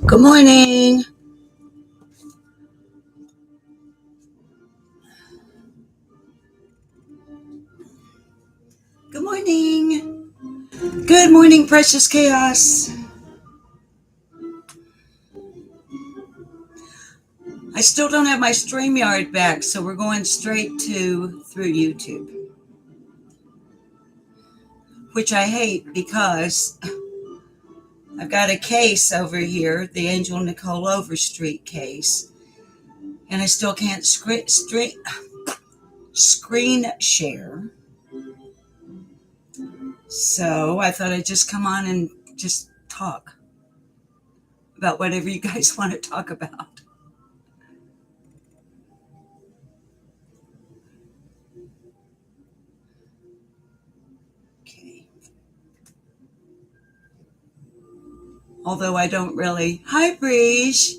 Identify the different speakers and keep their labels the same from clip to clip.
Speaker 1: Good morning. Good morning. Good morning, precious chaos. I still don't have my StreamYard back, so we're going straight through YouTube, which I hate because I've got a case over here, the Angel Nichole Overstreet case, and I still can't screen share. So I thought I'd just come on and just talk about whatever you guys want to talk about. Okay. Although I don't really, hi Breeze.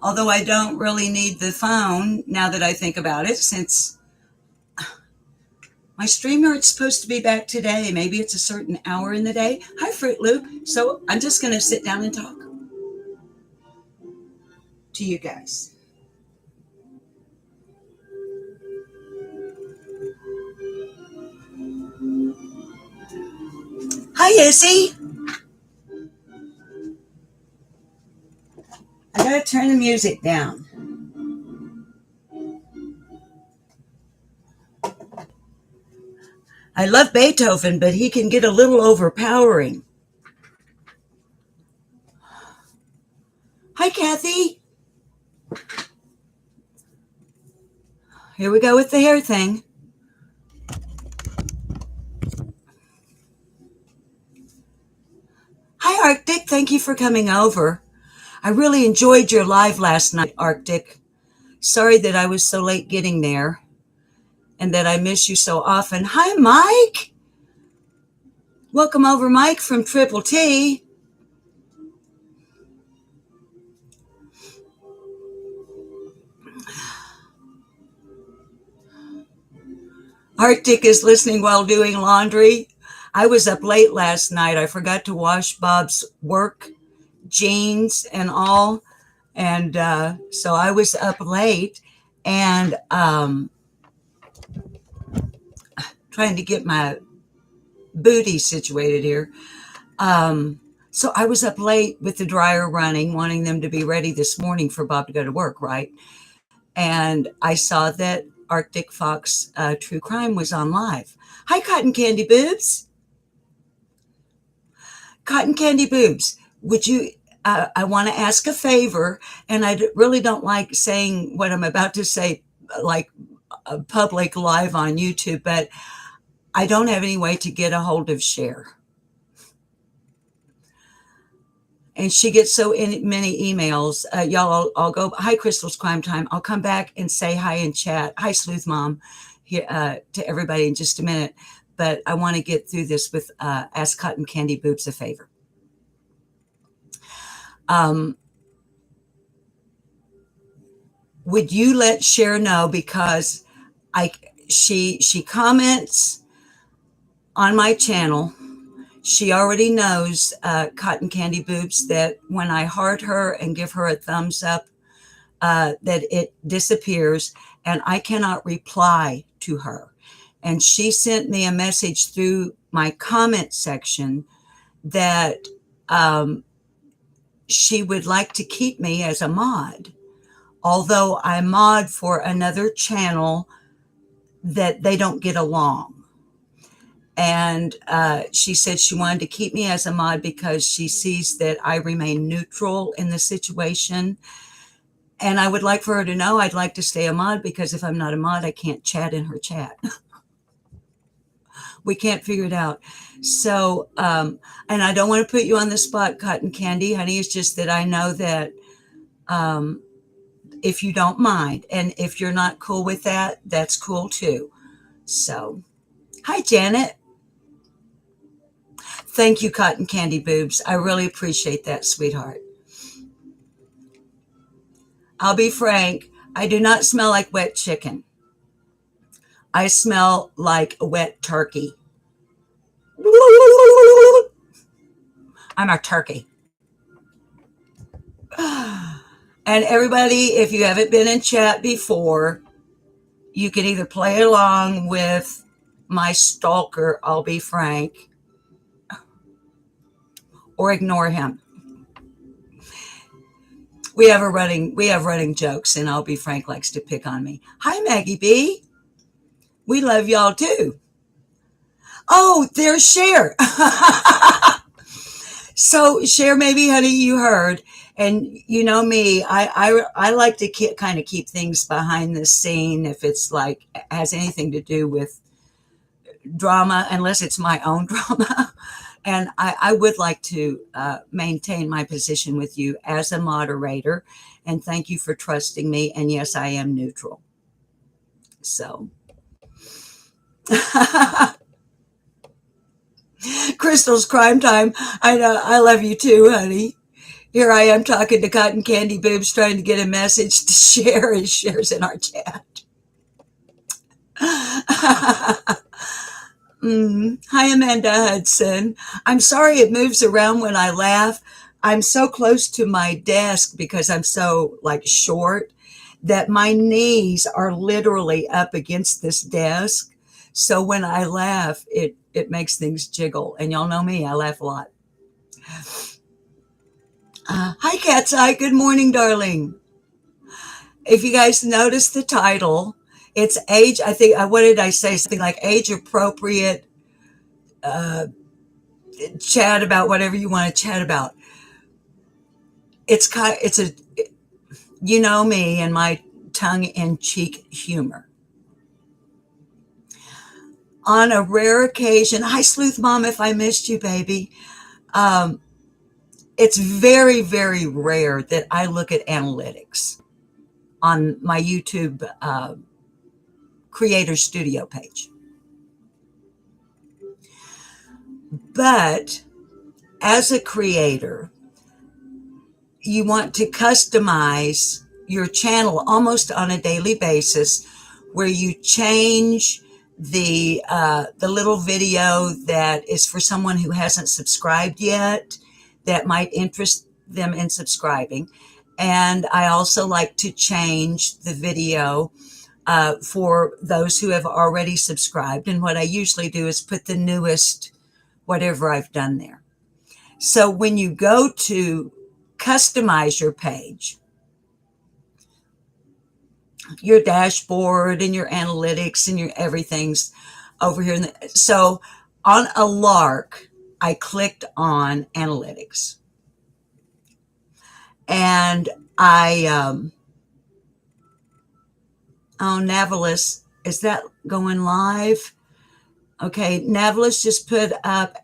Speaker 1: Although I don't really need the phone now that I think about it, since my StreamYard's supposed to be back today. Maybe it's a certain hour in the day. Hi, Fruit Loop. So I'm just going to sit down and talk to you guys. Hi, Izzy. I got to turn the music down. I love Beethoven, but he can get a little overpowering. Hi, Kathy. Here we go with the hair thing. Hi, Arctic. Thank you for coming over. I really enjoyed your live last night, Arctic. Sorry that I was so late getting there and that I miss you so often. Hi, Mike. Welcome over, Mike from Triple T. Arctic is listening while doing laundry. I was up late last night. I forgot to wash Bob's work jeans and all. And so I was up late and trying to get my booty situated here. So I was up late with the dryer running, wanting them to be ready this morning for Bob to go to work, right? And I saw that Arctic Fox True Crime was on live. Hi, Cotton Candy Boobs. Cotton Candy Boobs, would you, I want to ask a favor, and I really don't like saying what I'm about to say, like public live on YouTube, but I don't have any way to get a hold of Cher. And she gets so many emails. Y'all, I'll go, hi, Crystal's Crime Time. I'll come back and say hi in chat. Hi, Sleuth Mom, here, to everybody in just a minute. But I want to get through this with Ask Cotton Candy Boobs a favor. Would you let Cher know, because she comments on my channel. She already knows, Cotton Candy Boobs, that when I heart her and give her a thumbs up, that it disappears and I cannot reply to her. And she sent me a message through my comment section that she would like to keep me as a mod, although I mod for another channel that they don't get along. And she said she wanted to keep me as a mod because she sees that I remain neutral in the situation. And I would like for her to know I'd like to stay a mod, because if I'm not a mod, I can't chat in her chat. We can't figure it out. So, and I don't want to put you on the spot, Cotton Candy, honey. It's just that I know that if you don't mind, and if you're not cool with that, that's cool too. So, hi, Janet. Thank you, Cotton Candy Boobs. I really appreciate that, sweetheart. I'll be frank, I do not smell like wet chicken. I smell like a wet turkey. I'm a turkey. And everybody, if you haven't been in chat before, you can either play along with my stalker, I'll be frank, or ignore him. We have running jokes, and I'll be frank likes to pick on me. Hi, Maggie B. We love y'all too. Oh, there's Cher. So Cher, maybe, honey, you heard, and you know me, I like to kind of keep things behind the scene if it's like has anything to do with drama, unless it's my own drama. And I would like to maintain my position with you as a moderator, and thank you for trusting me. And yes, I am neutral. So. Crystal's crime time. I know. I love you too, honey. Here I am talking to Cotton Candy Boobs, trying to get a message to share, and shares in our chat. Hi, Amanda Hudson. I'm sorry it moves around when I laugh. I'm so close to my desk because I'm so short that my knees are literally up against this desk. So when I laugh, it makes things jiggle. And y'all know me, I laugh a lot. Hi, Cat's Eye. Good morning, darling. If you guys notice the title, it's age. I think, what did I say? Something like age appropriate chat about whatever you want to chat about. It's you know me and my tongue-in-cheek humor. On a rare occasion, hi, Sleuth Mom, if I missed you, baby. It's very, very rare that I look at analytics on my YouTube Creator Studio page. But as a creator, you want to customize your channel almost on a daily basis, where you change the little video that is for someone who hasn't subscribed yet, that might interest them in subscribing. And I also like to change the video for those who have already subscribed. And what I usually do is put the newest whatever I've done there. So when you go to customize your page, your dashboard and your analytics and your everything's over here. So on a lark, I clicked on analytics, and Navalis, is that going live? Okay, Navalis just put up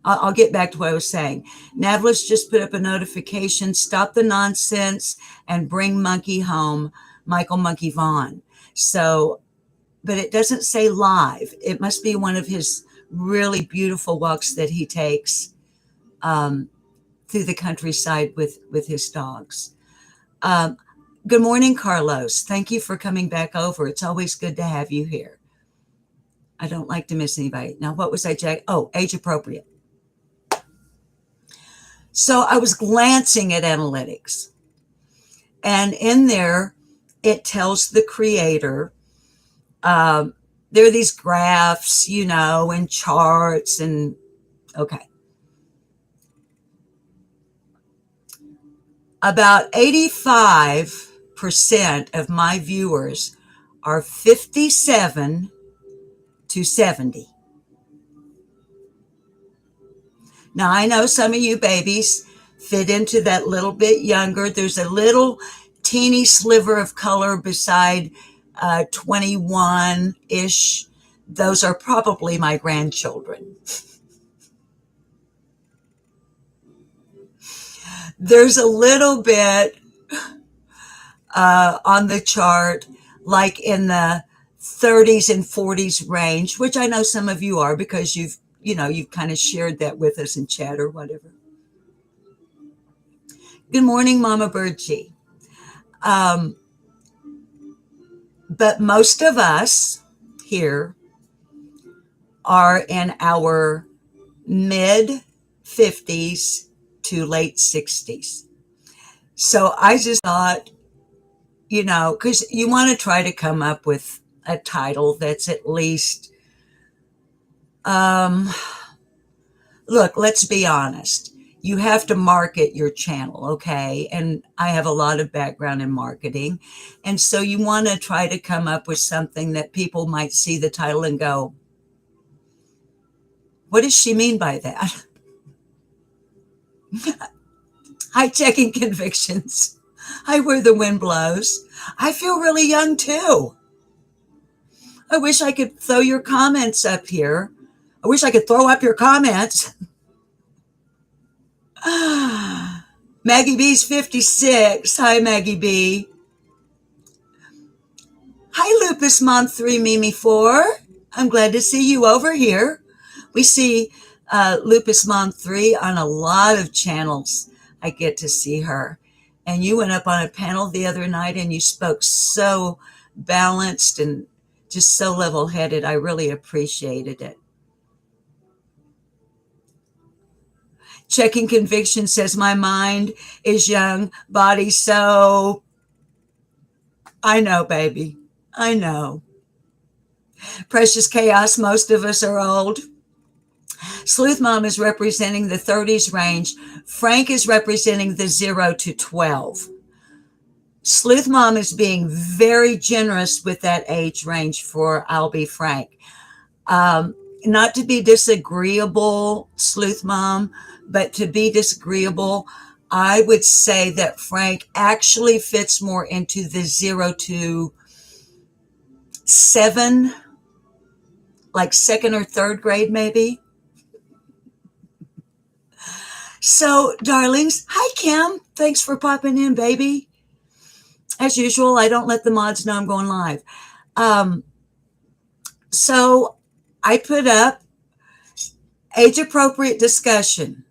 Speaker 1: I'll get back to what I was saying. Navalis just put up a notification, stop the nonsense and bring Monkey home, Michael Monkey Vaughn. So, but it doesn't say live. It must be one of his really beautiful walks that he takes through the countryside with his dogs. Good morning, Carlos. Thank you for coming back over. It's always good to have you here. I don't like to miss anybody. Now, what was I, Jack? Oh, age appropriate. So I was glancing at analytics, and in there, it tells the creator, there are these graphs, and charts, and okay. About 85% of my viewers are 57 to 70. Now, I know some of you babies fit into that little bit younger. There's a little teeny sliver of color beside 21-ish. Those are probably my grandchildren. There's a little bit on the chart, like in the 30s and 40s range, which I know some of you are because you've kind of shared that with us in chat or whatever. Good morning, Mama Birdie. But most of us here are in our mid 50s to late 60s. So I just thought, because you want to try to come up with a title that's at least, look, let's be honest. You have to market your channel, okay? And I have a lot of background in marketing. And so you want to try to come up with something that people might see the title and go, what does she mean by that? Hi, checking convictions. Hi, where the wind blows. I feel really young too. I wish I could throw your comments up here. I wish I could throw up your comments. Maggie B's 56. Hi, Maggie B. Hi, Lupus Mom 3, Mimi 4. I'm glad to see you over here. We see Lupus Mom 3 on a lot of channels. I get to see her. And you went up on a panel the other night and you spoke so balanced and just so level-headed. I really appreciated it. Checking Conviction says, my mind is young, body so... I know, baby. I know. Precious Chaos, most of us are old. Sleuth Mom is representing the 30s range. Frank is representing the 0 to 12. Sleuth Mom is being very generous with that age range for I'll Be Frank. Not to be disagreeable, Sleuth Mom, but to be disagreeable, I would say that Frank actually fits more into the 0 to 7, like second or third grade maybe. So, darlings, hi, Kim. Thanks for popping in, baby. As usual, I don't let the mods know I'm going live. So, I put up age-appropriate discussion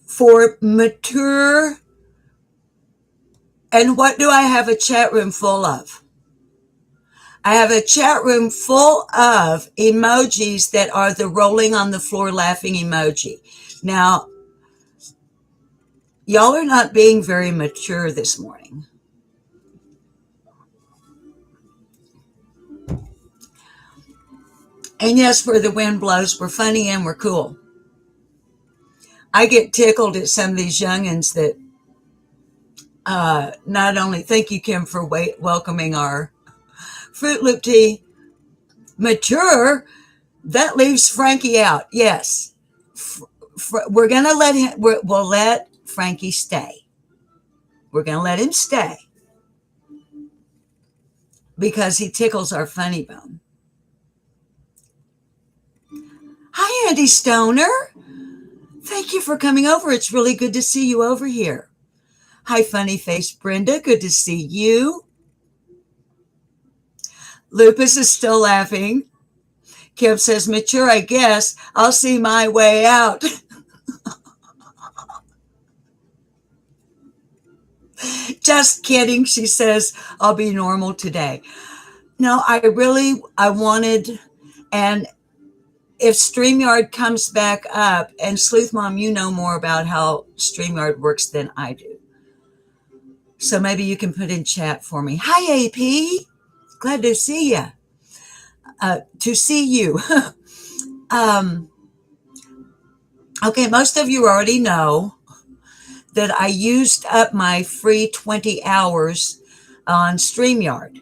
Speaker 1: for mature. And what do I have a chat room full of? I have a chat room full of emojis that are the rolling on the floor laughing emoji. Now, y'all are not being very mature this morning. And yes, where the wind blows, we're funny and we're cool. I get tickled at some of these youngins that not only, thank you, Kim, for welcoming our Fruit Loop tea. Mature, that leaves Frankie out. Yes. We're going to let him, we'll let Frankie stay. We're going to let him stay because he tickles our funny bone. Hi, Andy Stoner. Thank you for coming over. It's really good to see you over here. Hi, funny face Brenda. Good to see you. Lupus is still laughing. Kim says, mature, I guess. I'll see my way out. Just kidding. She says, I'll be normal today. No, I wanted, and if StreamYard comes back up, and Sleuth Mom, you know more about how StreamYard works than I do. So maybe you can put in chat for me. Hi, AP. Glad to see you. Okay, most of you already know that I used up my free 20 hours on StreamYard.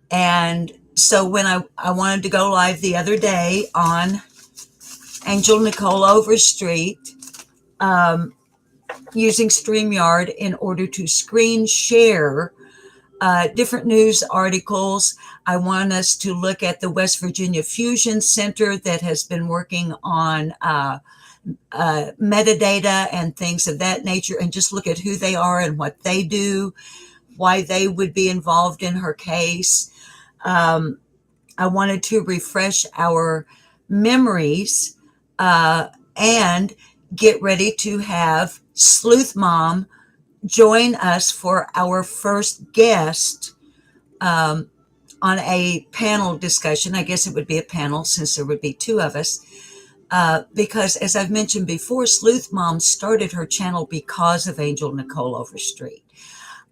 Speaker 1: And so when I wanted to go live the other day on Angel Nichole Overstreet, using StreamYard in order to screen share different news articles. I want us to look at the West Virginia Fusion Center that has been working on metadata and things of that nature, and just look at who they are and what they do, why they would be involved in her case. I wanted to refresh our memories and get ready to have Sleuth Mom join us for our first guest on a panel discussion. I guess it would be a panel since there would be two of us. Because as I've mentioned before, Sleuth Mom started her channel because of Angel Nichole Overstreet.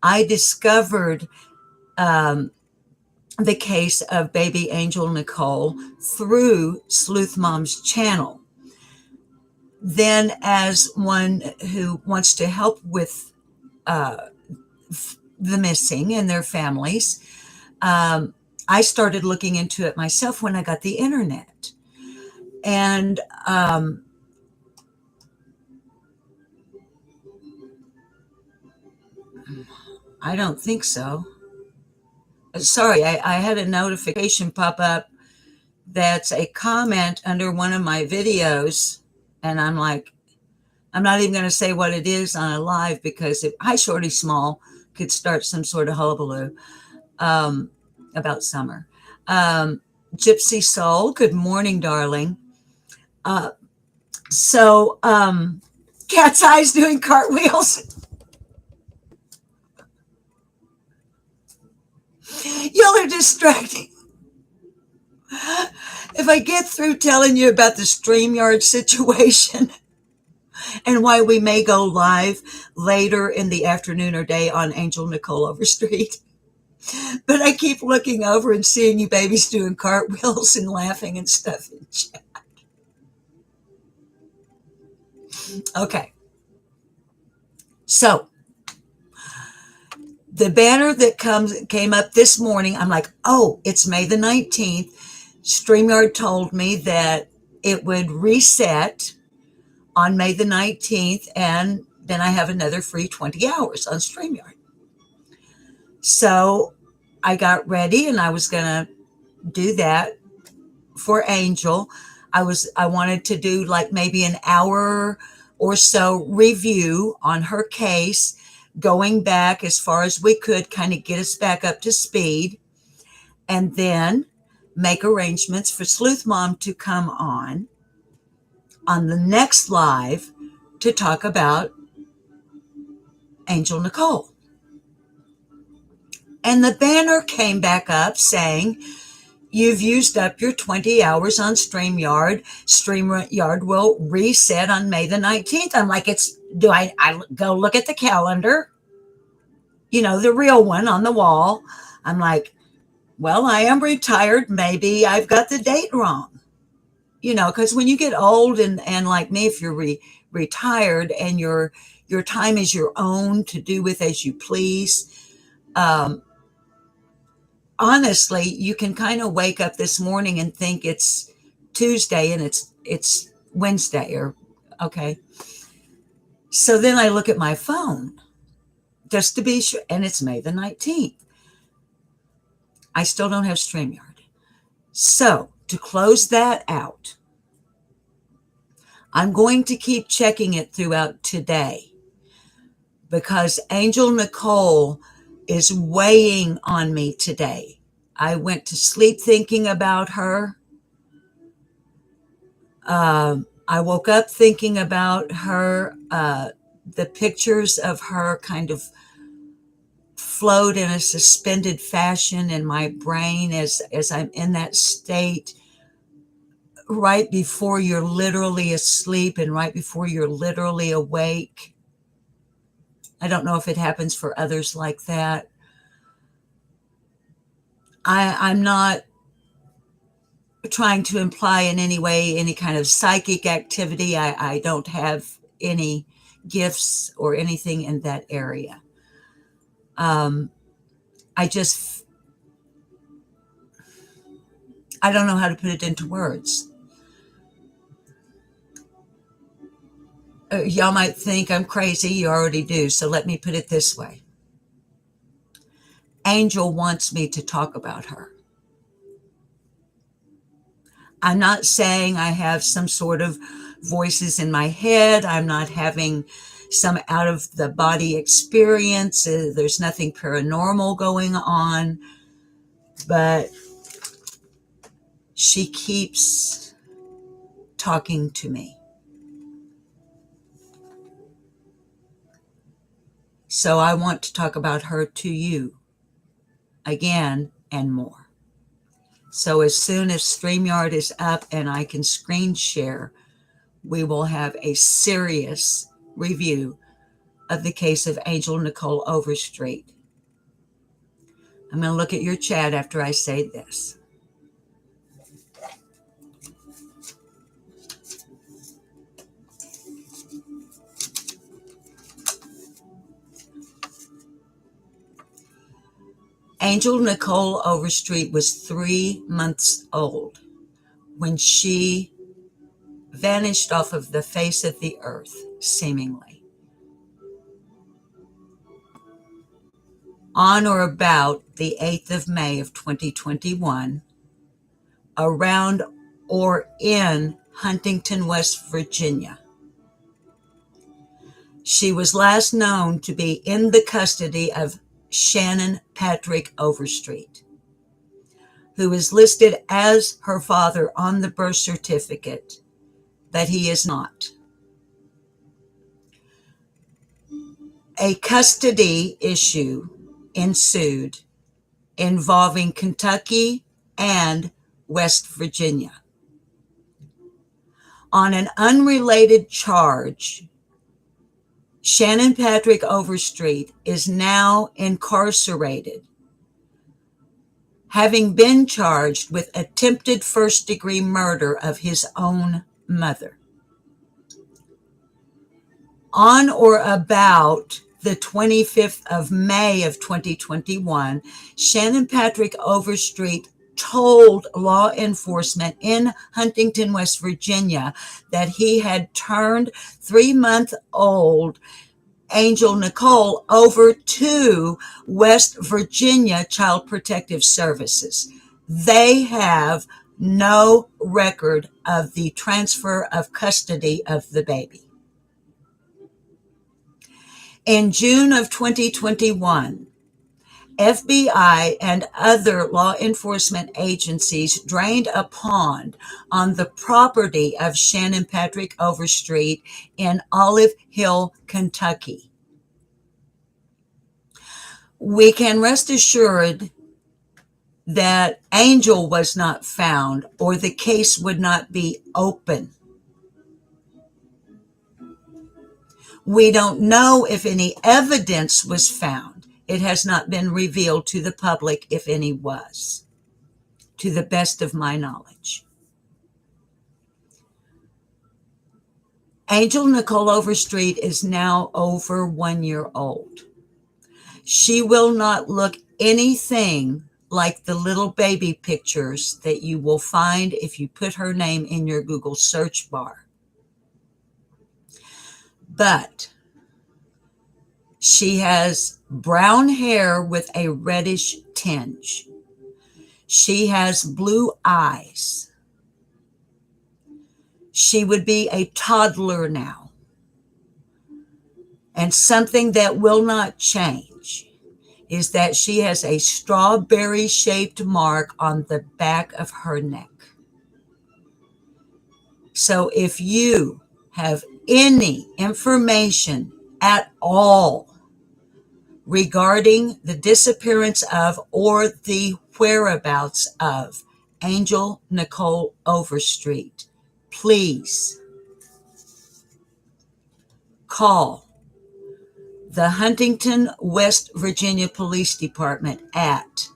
Speaker 1: I discovered the case of baby Angel Nichole through Sleuth Mom's channel. Then, as one who wants to help with the missing and their families, I started looking into it myself when I got the internet. And I don't think so. Sorry, I had a notification pop up that's a comment under one of my videos, and I'm like, I'm not even going to say what it is on a live, because if Hi Shorty Small could start some sort of hullabaloo about summer. Gypsy Soul, good morning, darling. So Cat's Eyes doing cartwheels. Y'all are distracting. If I get through telling you about the StreamYard situation and why we may go live later in the afternoon or day on Angel Nichole Overstreet, but I keep looking over and seeing you babies doing cartwheels and laughing and stuff in chat. Okay. So the banner that came up this morning, I'm like, oh, it's May the 19th. StreamYard told me that it would reset on May the 19th, and then I have another free 20 hours on StreamYard. So I got ready and I was going to do that for Angel. I wanted to do like maybe an hour or so review on her case, going back as far as we could, kind of get us back up to speed, and then make arrangements for Sleuth Mom to come on the next live to talk about Angel Nichole. And the banner came back up saying, you've used up your 20 hours on StreamYard. StreamYard will reset on May the 19th. I'm like, do I go look at the calendar? You know, the real one on the wall. I'm like, well, I am retired. Maybe I've got the date wrong. You know, because when you get old and like me, if you're retired and your time is your own to do with as you please, honestly, you can kind of wake up this morning and think it's Tuesday and it's Wednesday, or okay. So then I look at my phone just to be sure, and it's May the 19th. I still don't have StreamYard. So to close that out, I'm going to keep checking it throughout today, because Angel Nichole is weighing on me today. I went to sleep thinking about her. I woke up thinking about her. The pictures of her kind of float in a suspended fashion in my brain as I'm in that state right before you're literally asleep and right before you're literally awake. I don't know if it happens for others like that. I'm not trying to imply in any way any kind of psychic activity. I don't have any gifts or anything in that area. I don't know how to put it into words. Y'all might think I'm crazy. You already do. So let me put it this way. Angel wants me to talk about her. I'm not saying I have some sort of voices in my head. I'm not having some out of the body experience. There's nothing paranormal going on, but she keeps talking to me. So I want to talk about her to you again and more. So as soon as StreamYard is up and I can screen share, we will have a serious review of the case of Angel Nichole Overstreet. I'm going to look at your chat after I say this. Angel Nichole Overstreet was 3 months old when she vanished off of the face of the earth, seemingly. On or about the 8th of May of 2021, around or in Huntington, West Virginia. She was last known to be in the custody of Shannon Patrick Overstreet, who is listed as her father on the birth certificate, but he is not. A custody issue ensued involving Kentucky and West Virginia. On an unrelated charge, Shannon Patrick Overstreet is now incarcerated, having been charged with attempted first-degree murder of his own mother. On or about the 25th of May of 2021, Shannon Patrick Overstreet told law enforcement in Huntington, West Virginia, that he had turned 3-month-old Angel Nichole over to West Virginia Child Protective Services. They have no record of the transfer of custody of the baby. In June of 2021, FBI and other law enforcement agencies drained a pond on the property of Shannon Patrick Overstreet in Olive Hill, Kentucky. We can rest assured that Angel was not found, or the case would not be open. We don't know if any evidence was found. It has not been revealed to the public if any was, to the best of my knowledge. Angel Nichole Overstreet is now over 1 year old. She will not look anything like the little baby pictures that you will find if you put her name in your Google search bar. But she has brown hair with a reddish tinge. She has blue eyes. She would be a toddler now. And something that will not change is that she has a strawberry-shaped mark on the back of her neck. So if you have any information at all regarding the disappearance of or the whereabouts of Angel Nichole Overstreet, please call the Huntington, West Virginia Police Department at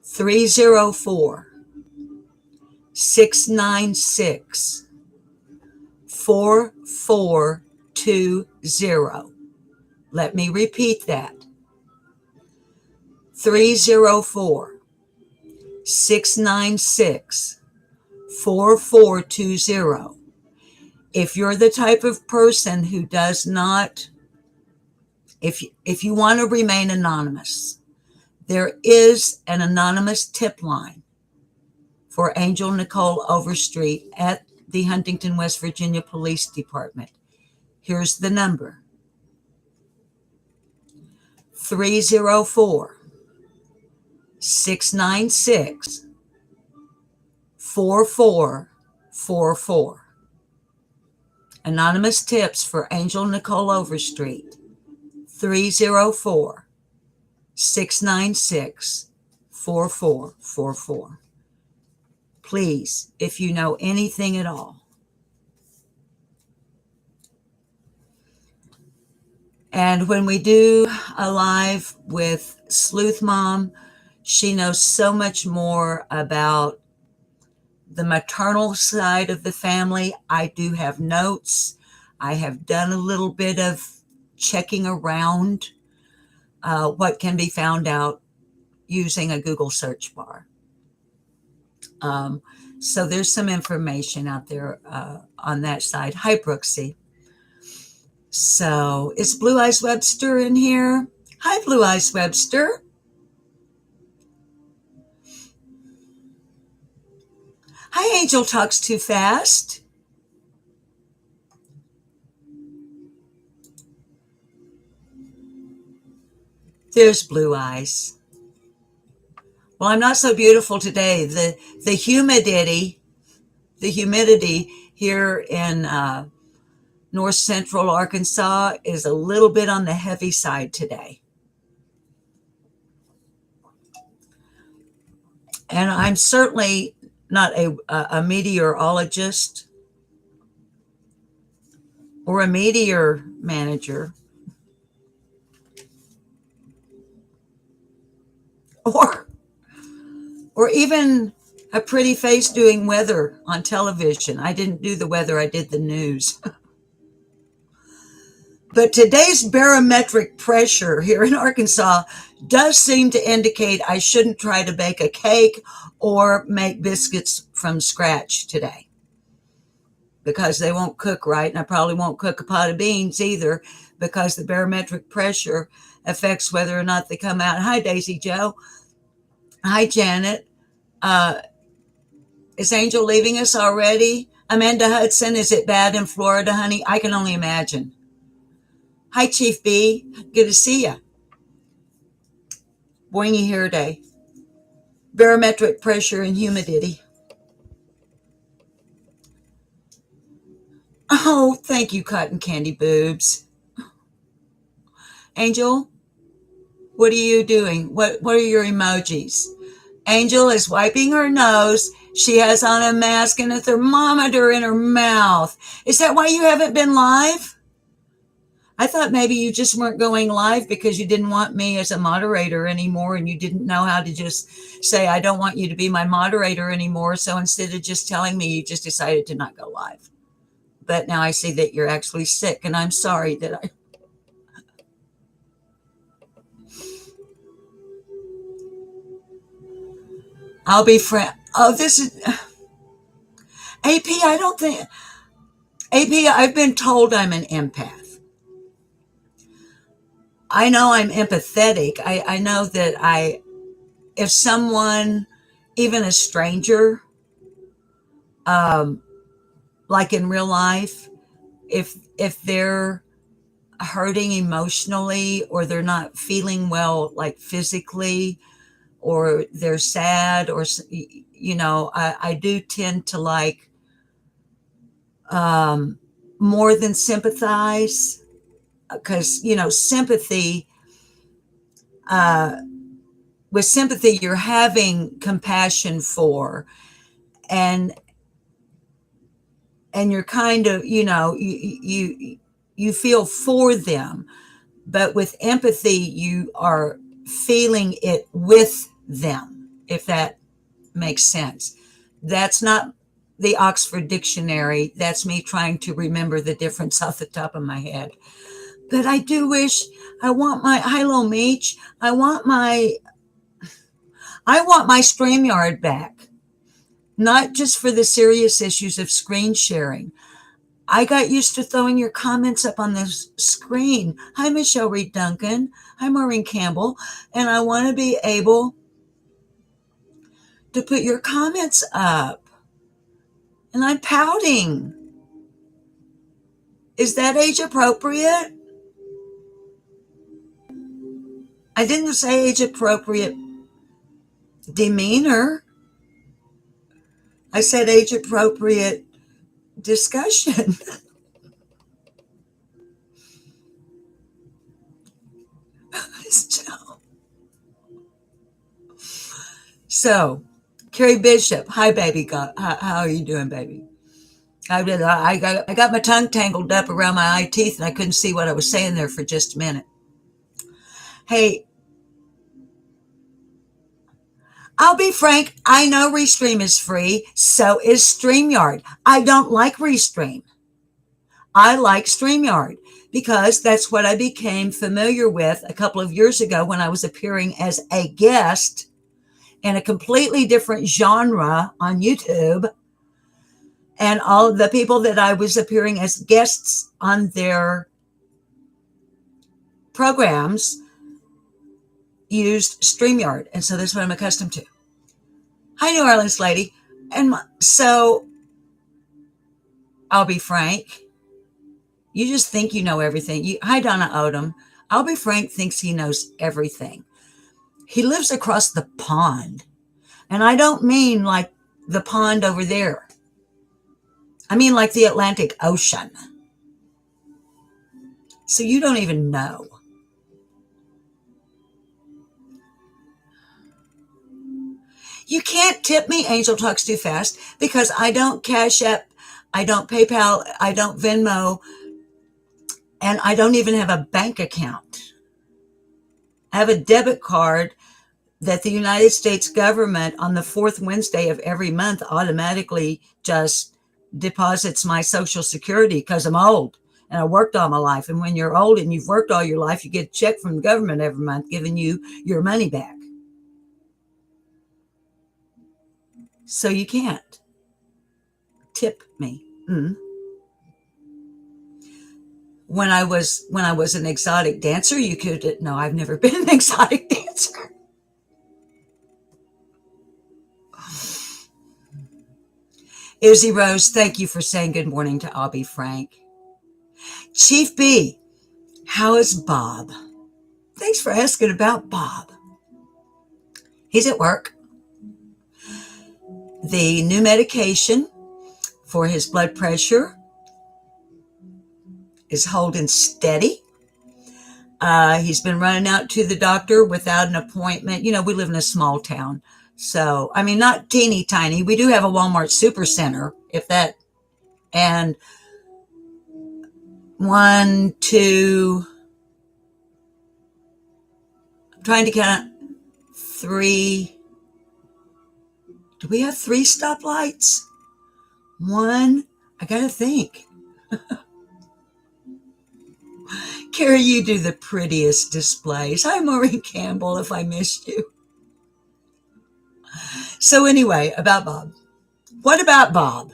Speaker 1: 304-696-4420. Let me repeat that. 304-696-4420. If you're the type of person who does not, if you want to remain anonymous, there is an anonymous tip line for Angel Nichole Overstreet at the Huntington, West Virginia Police Department. Here's the number: 304 696 4444. Anonymous tips for Angel Nichole Overstreet: 304 696 4444. Please, if you know anything at all. And when we do a live with Sleuth Mom, she knows so much more about the maternal side of the family. I do have notes. I have done a little bit of checking around what can be found out using a Google search bar. So there's some information out there on that side. Hi, Brooksy. So is Blue Eyes Webster in here? Hi, Blue Eyes Webster. Hi, Angel Talks Too Fast. There's Blue Eyes. Well, I'm not so beautiful today. The humidity here in north central Arkansas is a little bit on the heavy side today. And I'm certainly not a meteorologist or a meteor manager or even a pretty face doing weather on television. I didn't do the weather, I did the news. But today's barometric pressure here in Arkansas does seem to indicate I shouldn't try to bake a cake or make biscuits from scratch today, because they won't cook right, and I probably won't cook a pot of beans either, because the barometric pressure affects whether or not they come out. Hi, Daisy Joe. Hi, Janet. Is Angel leaving us already? Amanda Hudson, is it bad in Florida, honey? I can only imagine. Hi, Chief B. Good to see you. Boingy hair day. Barometric pressure and humidity. Oh, thank you, Cotton Candy Boobs. Angel, what are you doing? What are your emojis? Angel is wiping her nose. She has on a mask and a thermometer in her mouth. Is that why you haven't been live? I thought maybe you just weren't going live because you didn't want me as a moderator anymore, and you didn't know how to just say, I don't want you to be my moderator anymore. So instead of just telling me, you just decided to not go live. But now I see that you're actually sick, and I'm sorry that I'll be friend. Oh, this is AP. I don't think AP. I've been told I'm an empath. I know I'm empathetic. I know that if someone, even a stranger, like in real life, if they're hurting emotionally, or they're not feeling well, like physically, or they're sad, or, I do tend to like more than sympathize, because, sympathy, with sympathy, you're having compassion for, and you're kind of, you feel for them. But with empathy, you are feeling it with them, if that makes sense. That's not the Oxford Dictionary. That's me trying to remember the difference off the top of my head. But I do wish, I want my Meech. I want my StreamYard back. Not just for the serious issues of screen sharing. I got used to throwing your comments up on the screen. Hi, Michelle Reed Duncan. Hi, Maureen Campbell. And I want to be able to put your comments up. And I'm pouting. Is that age appropriate? I didn't say age appropriate demeanor. I said age appropriate discussion. So, Carrie Bishop, hi, baby. How are you doing, baby? I got my tongue tangled up around my eye teeth, and I couldn't see what I was saying there for just a minute. Hey, I'll be frank. I know Restream is free. So is StreamYard. I don't like Restream. I like StreamYard because that's what I became familiar with a couple of years ago when I was appearing as a guest in a completely different genre on YouTube. And all of the people that I was appearing as guests on their programs used StreamYard. And so that's what I'm accustomed to. Hi, New Orleans lady. And so I'll be frank. You just think you know everything. Hi, Donna Odom. I'll be frank thinks he knows everything. He lives across the pond. And I don't mean like the pond over there. I mean like the Atlantic Ocean. So you don't even know. You can't tip me, Angel Talks Too Fast, because I don't Cash App, I don't PayPal, I don't Venmo, and I don't even have a bank account. I have a debit card that the United States government on the fourth Wednesday of every month automatically just deposits my Social Security because I'm old and I worked all my life. And when you're old and you've worked all your life, you get a check from the government every month giving you your money back. So you can't tip me. When I was an exotic dancer, you could. No, I've never been an exotic dancer. Izzy Rose, thank you for saying good morning to Abby Frank. Chief B, how is Bob? Thanks for asking about Bob. He's at work. The new medication for his blood pressure is holding steady. He's been running out to the doctor without an appointment. You know, we live in a small town. So, I mean, not teeny tiny. We do have a Walmart Supercenter, if that, and 1, 2, I'm trying to count 3. Do we have 3 stoplights? 1, I got to think. Carrie, you do the prettiest displays. Hi, Maureen Campbell, if I missed you. So anyway, about Bob. What about Bob?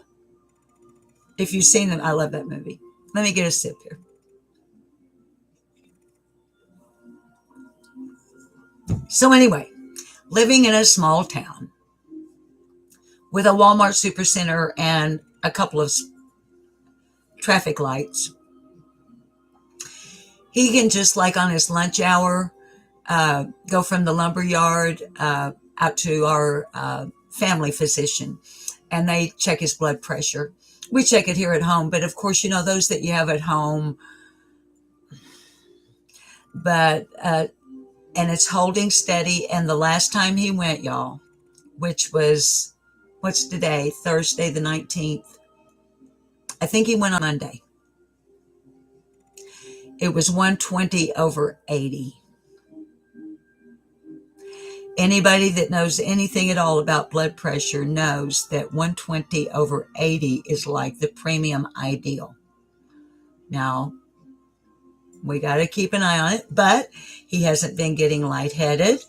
Speaker 1: If you've seen them, I love that movie. Let me get a sip here. So anyway, living in a small town with a Walmart Supercenter and a couple of traffic lights, he can just like on his lunch hour, go from the lumber yard out to our family physician, and they check his blood pressure. We check it here at home, but of course, you know, those that you have at home, but, and it's holding steady. And the last time he went, y'all, which was, what's today? Thursday, the 19th. I think he went on Monday. It was 120/80. Anybody that knows anything at all about blood pressure knows that 120/80 is like the premium ideal. Now, we got to keep an eye on it, but he hasn't been getting lightheaded.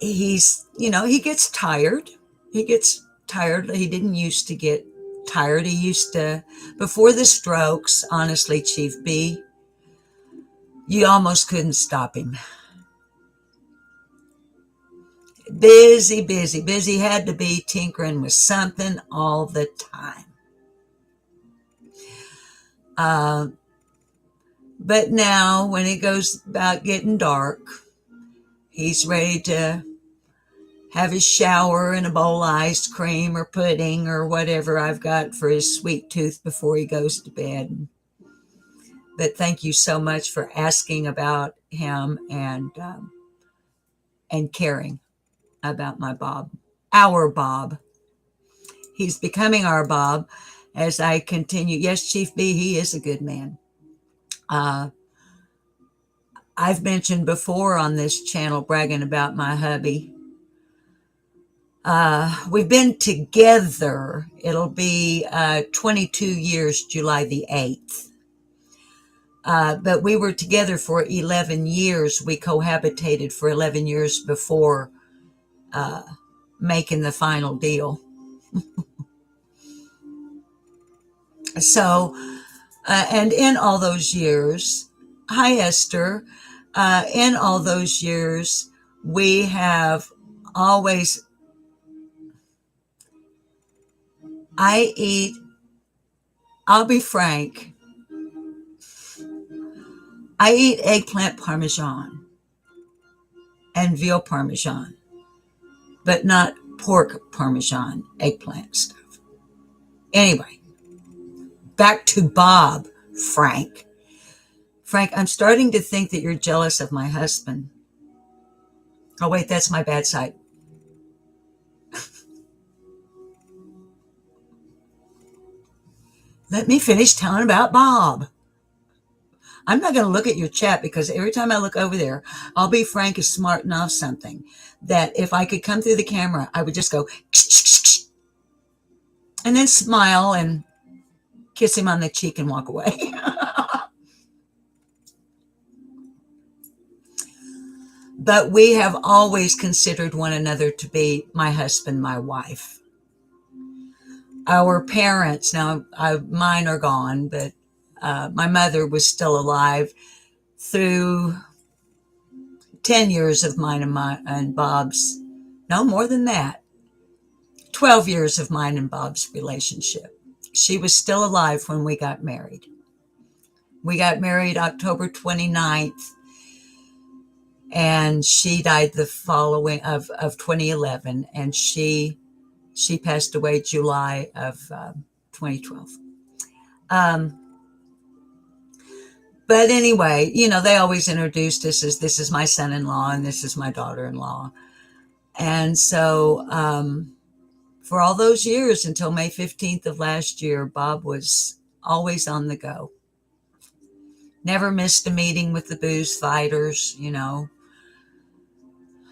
Speaker 1: He's, you know, he gets tired. He gets tired. He didn't used to get tired. He used to, before the strokes, honestly, Chief B, you almost couldn't stop him. Busy, busy, busy. Had to be tinkering with something all the time. But now, when it goes about getting dark, he's ready to have his shower and a bowl of ice cream or pudding or whatever I've got for his sweet tooth before he goes to bed. But thank you so much for asking about him and caring about my Bob, our Bob. He's becoming our Bob as I continue. Yes, Chief B, he is a good man. I've mentioned before on this channel bragging about my hubby. We've been together. It'll be 22 years, July the 8th. But we were together for 11 years. We cohabitated for 11 years before making the final deal. So, and in all those years, hi Esther, in all those years, we have always, I'll be frank, I eat eggplant parmesan and veal parmesan, but not pork parmesan eggplant stuff. Anyway, back to Bob, Frank. Frank, I'm starting to think that you're jealous of my husband. Oh, wait, that's my bad side. Let me finish telling about Bob. I'm not going to look at your chat because every time I look over there, I'll be frank is smarting off something that if I could come through the camera, I would just go and then smile and kiss him on the cheek and walk away. But we have always considered one another to be my husband, my wife. Our parents, now mine are gone, but my mother was still alive through 10 years of mine and Bob's, no more than that, 12 years of mine and Bob's relationship. She was still alive when we got married. We got married October 29th, and she died the following of 2011, and she passed away July of 2012. But anyway, you know, they always introduced us as this is my son-in-law and this is my daughter-in-law. And so for all those years until May 15th of last year, Bob was always on the go. Never missed a meeting with the booze fighters, you know,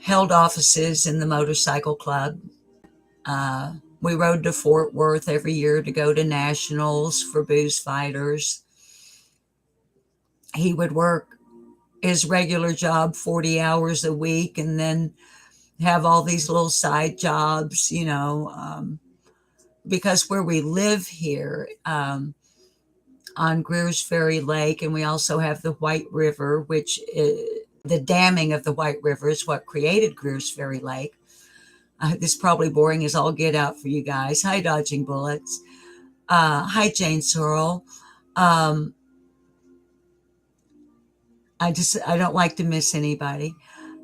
Speaker 1: held offices in the motorcycle club. We rode to Fort Worth every year to go to nationals for booze fighters. He would work his regular job 40 hours a week and then have all these little side jobs, you know, because where we live here on Greers Ferry Lake, and we also have the White River, which the damming of the White River is what created Greers Ferry Lake. This is probably boring as all get out for you guys. Hi, Dodging Bullets. Hi, Jane Searle. I don't like to miss anybody.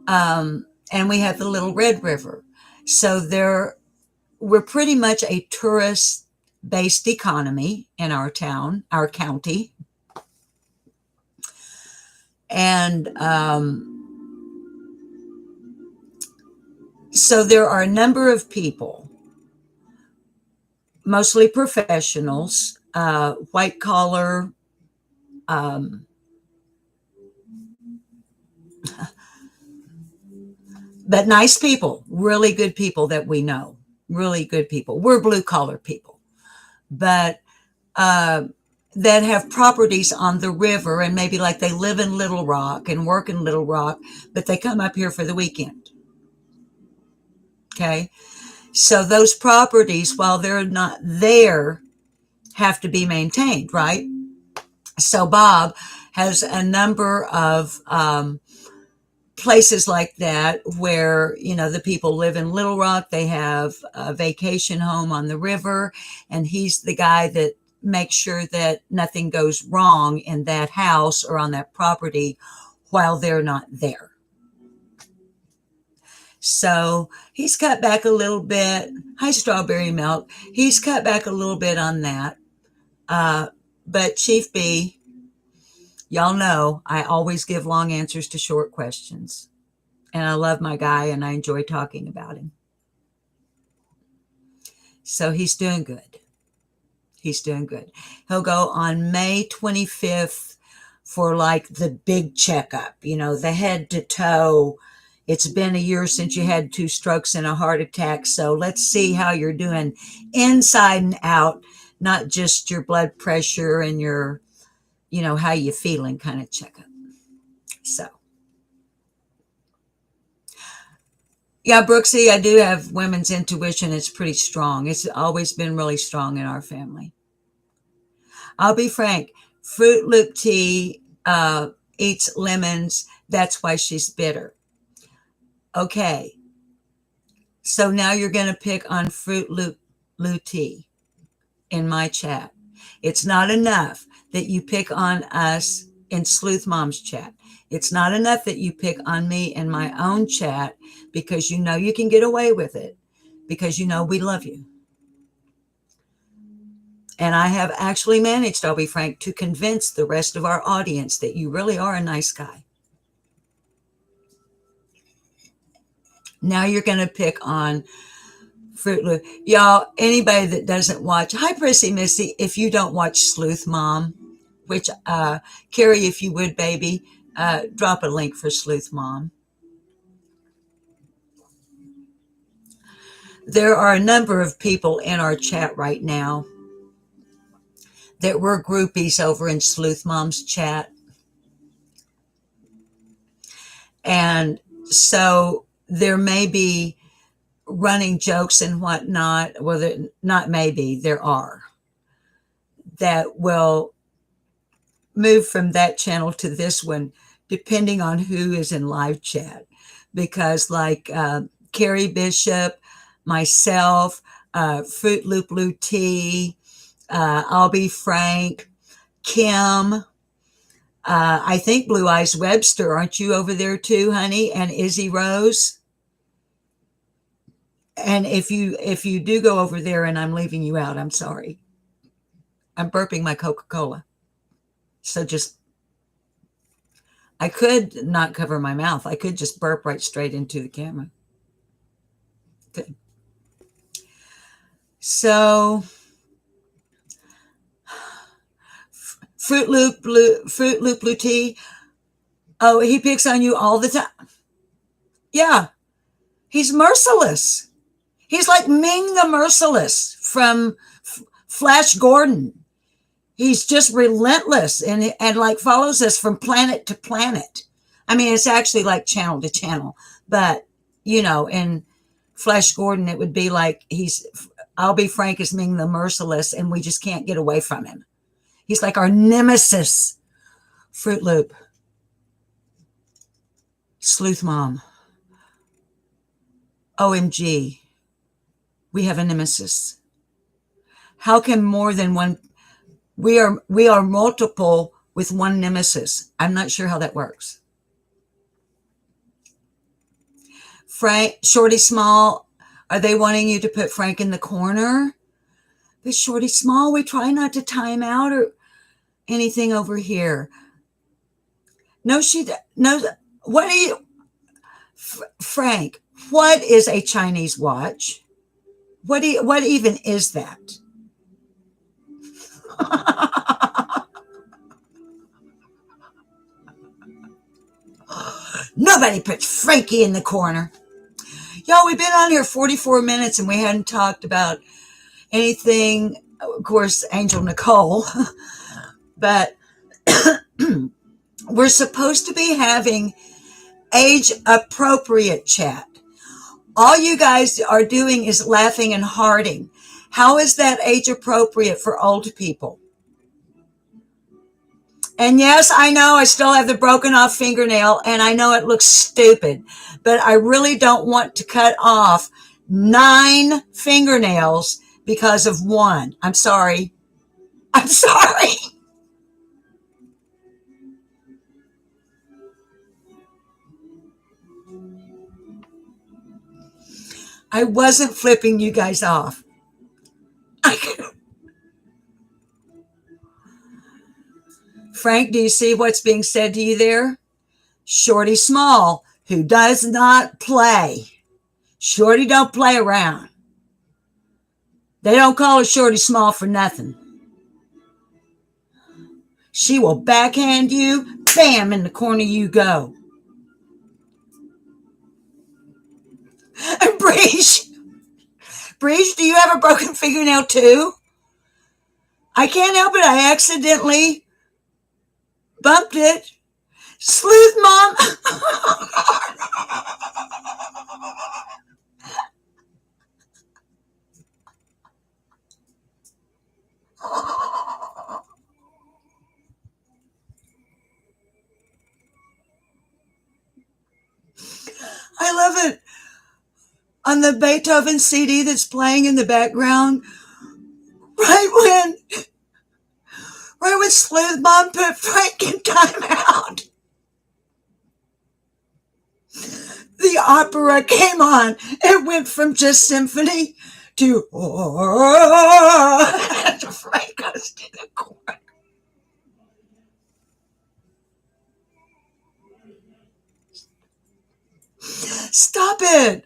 Speaker 1: And we have the Little Red River. So we're pretty much a tourist-based economy in our town, our county. And so there are a number of people, mostly professionals, white collar, but nice people, really good people that we know, really good people. We're blue collar people, but that have properties on the river and maybe like they live in Little Rock and work in Little Rock, but they come up here for the weekend. Okay. So those properties, while they're not there, have to be maintained, right? So Bob has a number of places like that where, the people live in Little Rock. They have a vacation home on the river, and he's the guy that makes sure that nothing goes wrong in that house or on that property while they're not there. So he's cut back a little bit. Hi, Strawberry Milk. He's cut back a little bit on that. But Chief B, y'all know I always give long answers to short questions. And I love my guy, and I enjoy talking about him. So he's doing good. He's doing good. He'll go on May 25th for like the big checkup, the head to toe. It's been a year since you had 2 strokes and a heart attack. So let's see how you're doing inside and out, not just your blood pressure and your, how you feeling kind of checkup. So. Yeah, Brooksy, I do have women's intuition. It's pretty strong. It's always been really strong in our family. I'll be frank. Fruit Loop tea eats lemons. That's why she's bitter. Okay. So now you're going to pick on Fruit Loop tea in my chat. It's not enough that you pick on us in Sleuth Mom's chat. It's not enough that you pick on me in my own chat, because you can get away with it, because we love you. And I have actually managed, I'll be frank, to convince the rest of our audience that you really are a nice guy. Now you're going to pick on Fruit Loop. Y'all, anybody that doesn't watch, hi Prissy Missy, if you don't watch Sleuth Mom, which Carrie, if you would, baby, drop a link for Sleuth Mom. There are a number of people in our chat right now that were groupies over in Sleuth Mom's chat. And so there may be running jokes and whatnot, well, not maybe, there are, that will move from that channel to this one, depending on who is in live chat. Because like Carrie Bishop, myself, Fruit Loop tea, I'll be frank, Kim, I think Blue Eyes Webster, aren't you over there too, honey? And Izzy Rose. And if you do go over there and I'm leaving you out, I'm sorry. I'm burping my Coca-Cola. So I could not cover my mouth. I could just burp right straight into the camera. Good. So Fruit Loop tea. Oh, he picks on you all the time. Yeah. He's merciless. He's like Ming the Merciless from Flash Gordon. He's just relentless and like follows us from planet to planet. I mean, it's actually like channel to channel, but in Flash Gordon, it would be like I'll be frank, as Ming the Merciless, and we just can't get away from him. He's like our nemesis. Fruit Loop. Sleuth Mom. OMG. We have a nemesis. How can more than one? We are multiple with one nemesis. I'm not sure how that works. Frank, Shorty Small, are they wanting you to put Frank in the corner? But Shorty Small, we try not to time out or anything over here. No, what are you, Frank, what is a Chinese watch? What even is that? Nobody puts Frankie in the corner. Y'all, we've been on here 44 minutes and we hadn't talked about anything. Of course, Angel Nichole, but we're supposed to be having age appropriate chat. All you guys are doing is laughing and hearting. How is that age appropriate for old people? And yes, I know I still have the broken off fingernail, and I know it looks stupid, but I really don't want to cut off 9 fingernails because of one. I'm sorry. I'm sorry. I wasn't flipping you guys off. Frank, do you see what's being said to you there? Shorty Small, who does not play. Shorty don't play around. They don't call her Shorty Small for nothing. She will backhand you, bam, in the corner you go. And Breach, do you have a broken fingernail too? I can't help it. I accidentally bumped it. Sleuth Mom. I love it. On the Beethoven CD that's playing in the background, right when Sleuth Mom put Frank in timeout, the opera came on. It went from just symphony to Frank goes to the corner. Stop it.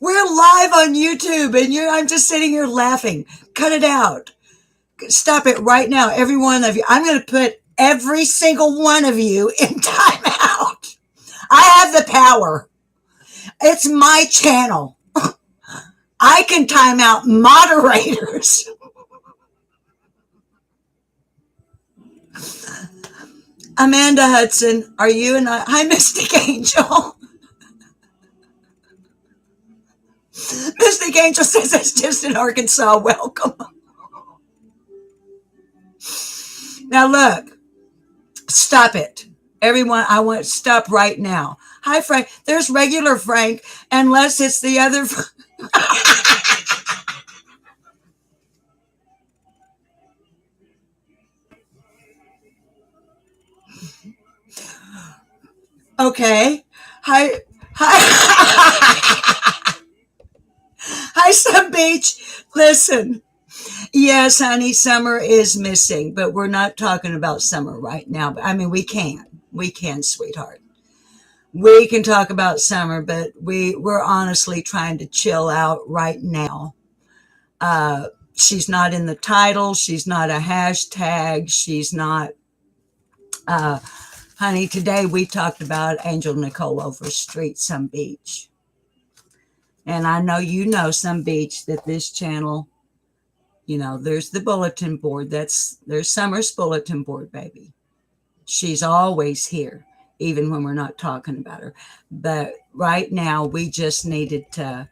Speaker 1: We're live on YouTube and I'm just sitting here laughing. Cut it out. Stop it right now, every one of you. I'm going to put every single one of you in timeout. I have the power. It's my channel. I can time out moderators. Amanda Hudson, are you and I? Hi, Mystic Angel. Mystic Angel says it's just in Arkansas. Welcome. Now look, stop it. Everyone, I want to stop right now. Hi, Frank. There's regular Frank, unless it's the other. Okay. Hi. Hi, Sun Beach. Listen. Yes, honey, summer is missing, but we're not talking about summer right now. I mean, we can. We can, sweetheart. We can talk about summer, but we're honestly trying to chill out right now. She's not in the title. She's not a hashtag. She's not, honey, today we talked about Angel Nichole Overstreet, Some Beach. And I know you know Some Beach, that this channel, there's the bulletin board. There's Summer's bulletin board, baby. She's always here, even when we're not talking about her. But right now, we just needed to,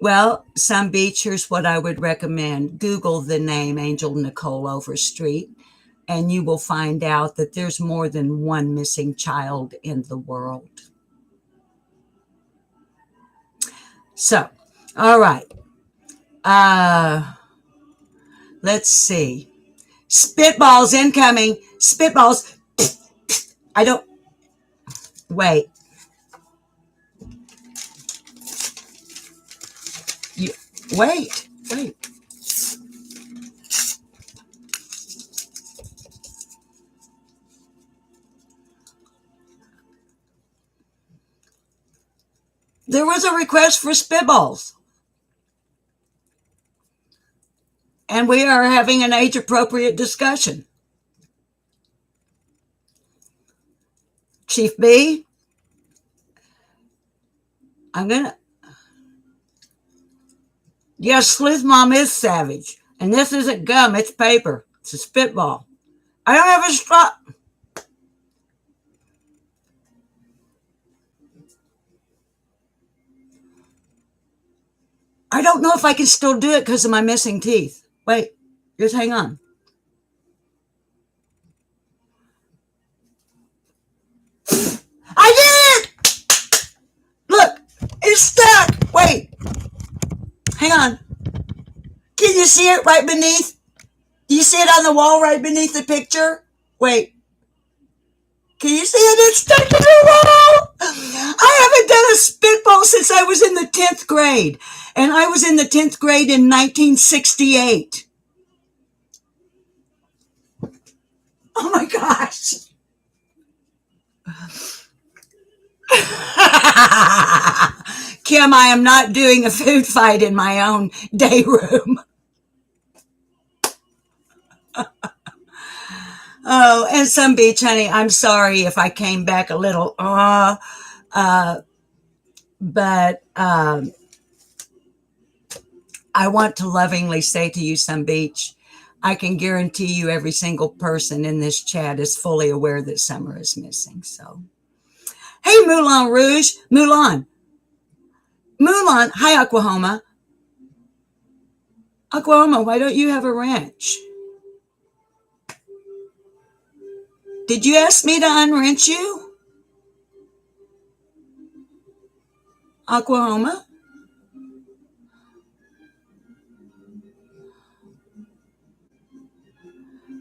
Speaker 1: Well, Some Beach, here's what I would recommend. Google the name Angel Nichole Overstreet, and you will find out that there's more than one missing child in the world. So, all right. Let's see. Spitballs incoming. Spitballs. I don't. Wait. Wait. There was a request for spitballs. And we are having an age-appropriate discussion. Chief B, I'm going to... Yes, Sleuth Mom is savage. And this isn't gum, it's paper. It's a spitball. I don't have a straw. I don't know if I can still do it because of my missing teeth. Wait, just hang on. I did it! Look, it's stuck. Wait, hang on. Can you see it right beneath? Do you see it on the wall right beneath the picture? Wait. Can you see it? It's stuck to the wall. I haven't done a spitball since I was in the 10th grade. And I was in the 10th grade in 1968. Oh my gosh. Kim, I am not doing a food fight in my own day room. Oh, and some beach, honey, I'm sorry if I came back a little, but I want to lovingly say to you, Some Beach, I can guarantee you every single person in this chat is fully aware that Summer is missing. So, hey, Moulin Rouge, Mulan, hi, Oklahoma. Oklahoma, why don't you have a ranch? Did you ask me to unwrench you? Oklahoma?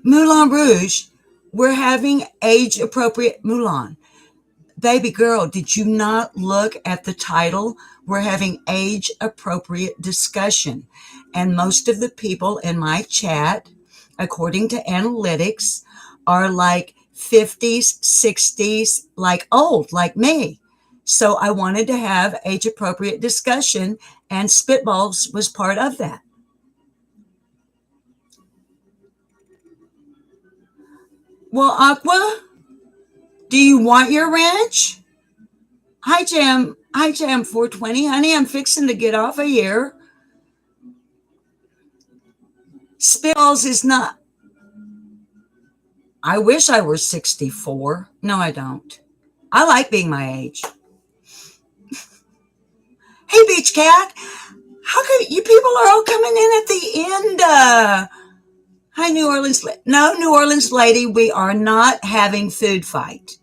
Speaker 1: Moulin Rouge, we're having age-appropriate Mulan. Baby girl, did you not look at the title? We're having age-appropriate discussion. And most of the people in my chat, according to analytics, are like 50s, 60s, like old, like me. So I wanted to have age-appropriate discussion, and Spitballs was part of that. Well, Aqua, do you want your ranch? Hi, Jam 420. Honey, I'm fixing to get off of here. Spitballs is not. I wish I were 64. No, I don't. I like being my age. Hey, Beach Cat. How come you people are all coming in at the end? Hi, New Orleans. No, New Orleans lady, we are not having food fight.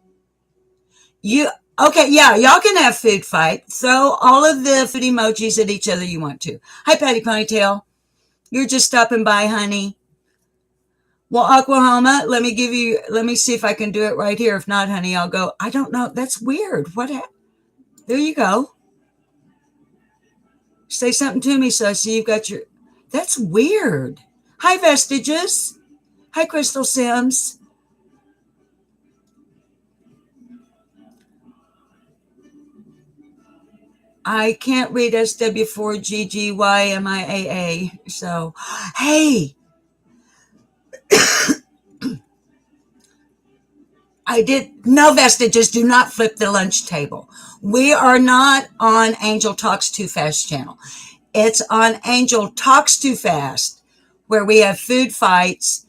Speaker 1: Okay, yeah, y'all can have food fight. Throw all of the food emojis at each other you want to. Hi, Patty Ponytail. You're just stopping by, honey. Well, Oklahoma, let me see if I can do it right here. If not, honey, I'll go. I don't know. That's weird. There you go. Say something to me so I see you've got your. That's weird. Hi, Vestiges. Hi, Crystal Sims. I can't read SW4GGYMIAA. So, hey. I did. No, Vestiges, do not flip the lunch table. We are not on Angel Talks Too Fast channel. It's on Angel Talks Too Fast, where we have food fights.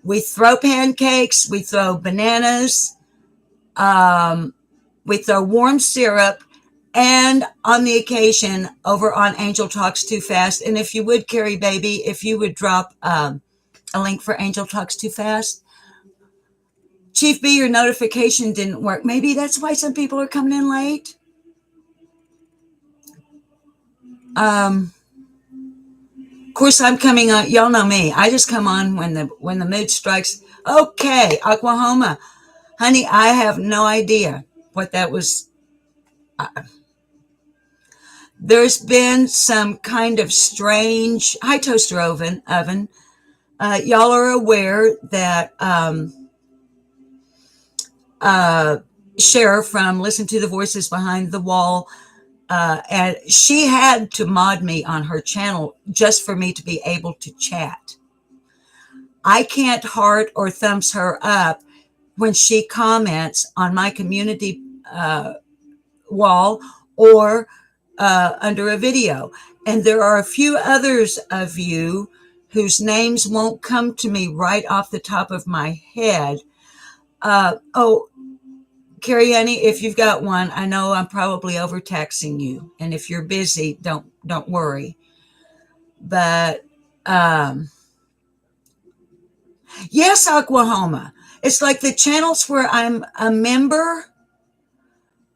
Speaker 1: We throw pancakes. We throw bananas. We throw warm syrup. And on the occasion, over on Angel Talks Too Fast, and if you would, Carrie Baby, if you would drop a link for Angel Talks Too Fast. Chief B, your notification didn't work. Maybe that's why some people are coming in late. Of course, I'm coming on. Y'all know me. I just come on when the mood strikes. Okay, Oklahoma. Honey, I have no idea what that was. There's been some kind of strange. Hi, Toaster Oven. Y'all are aware that Cher from Listen to the Voices Behind the Wall, and she had to mod me on her channel just for me to be able to chat. I can't heart or thumbs her up when she comments on my community wall or under a video. And there are a few others of you whose names won't come to me right off the top of my head. Carrie, honey, if you've got one, I know I'm probably overtaxing you, and if you're busy, don't worry. But yes, Oklahoma. It's like the channels where I'm a member.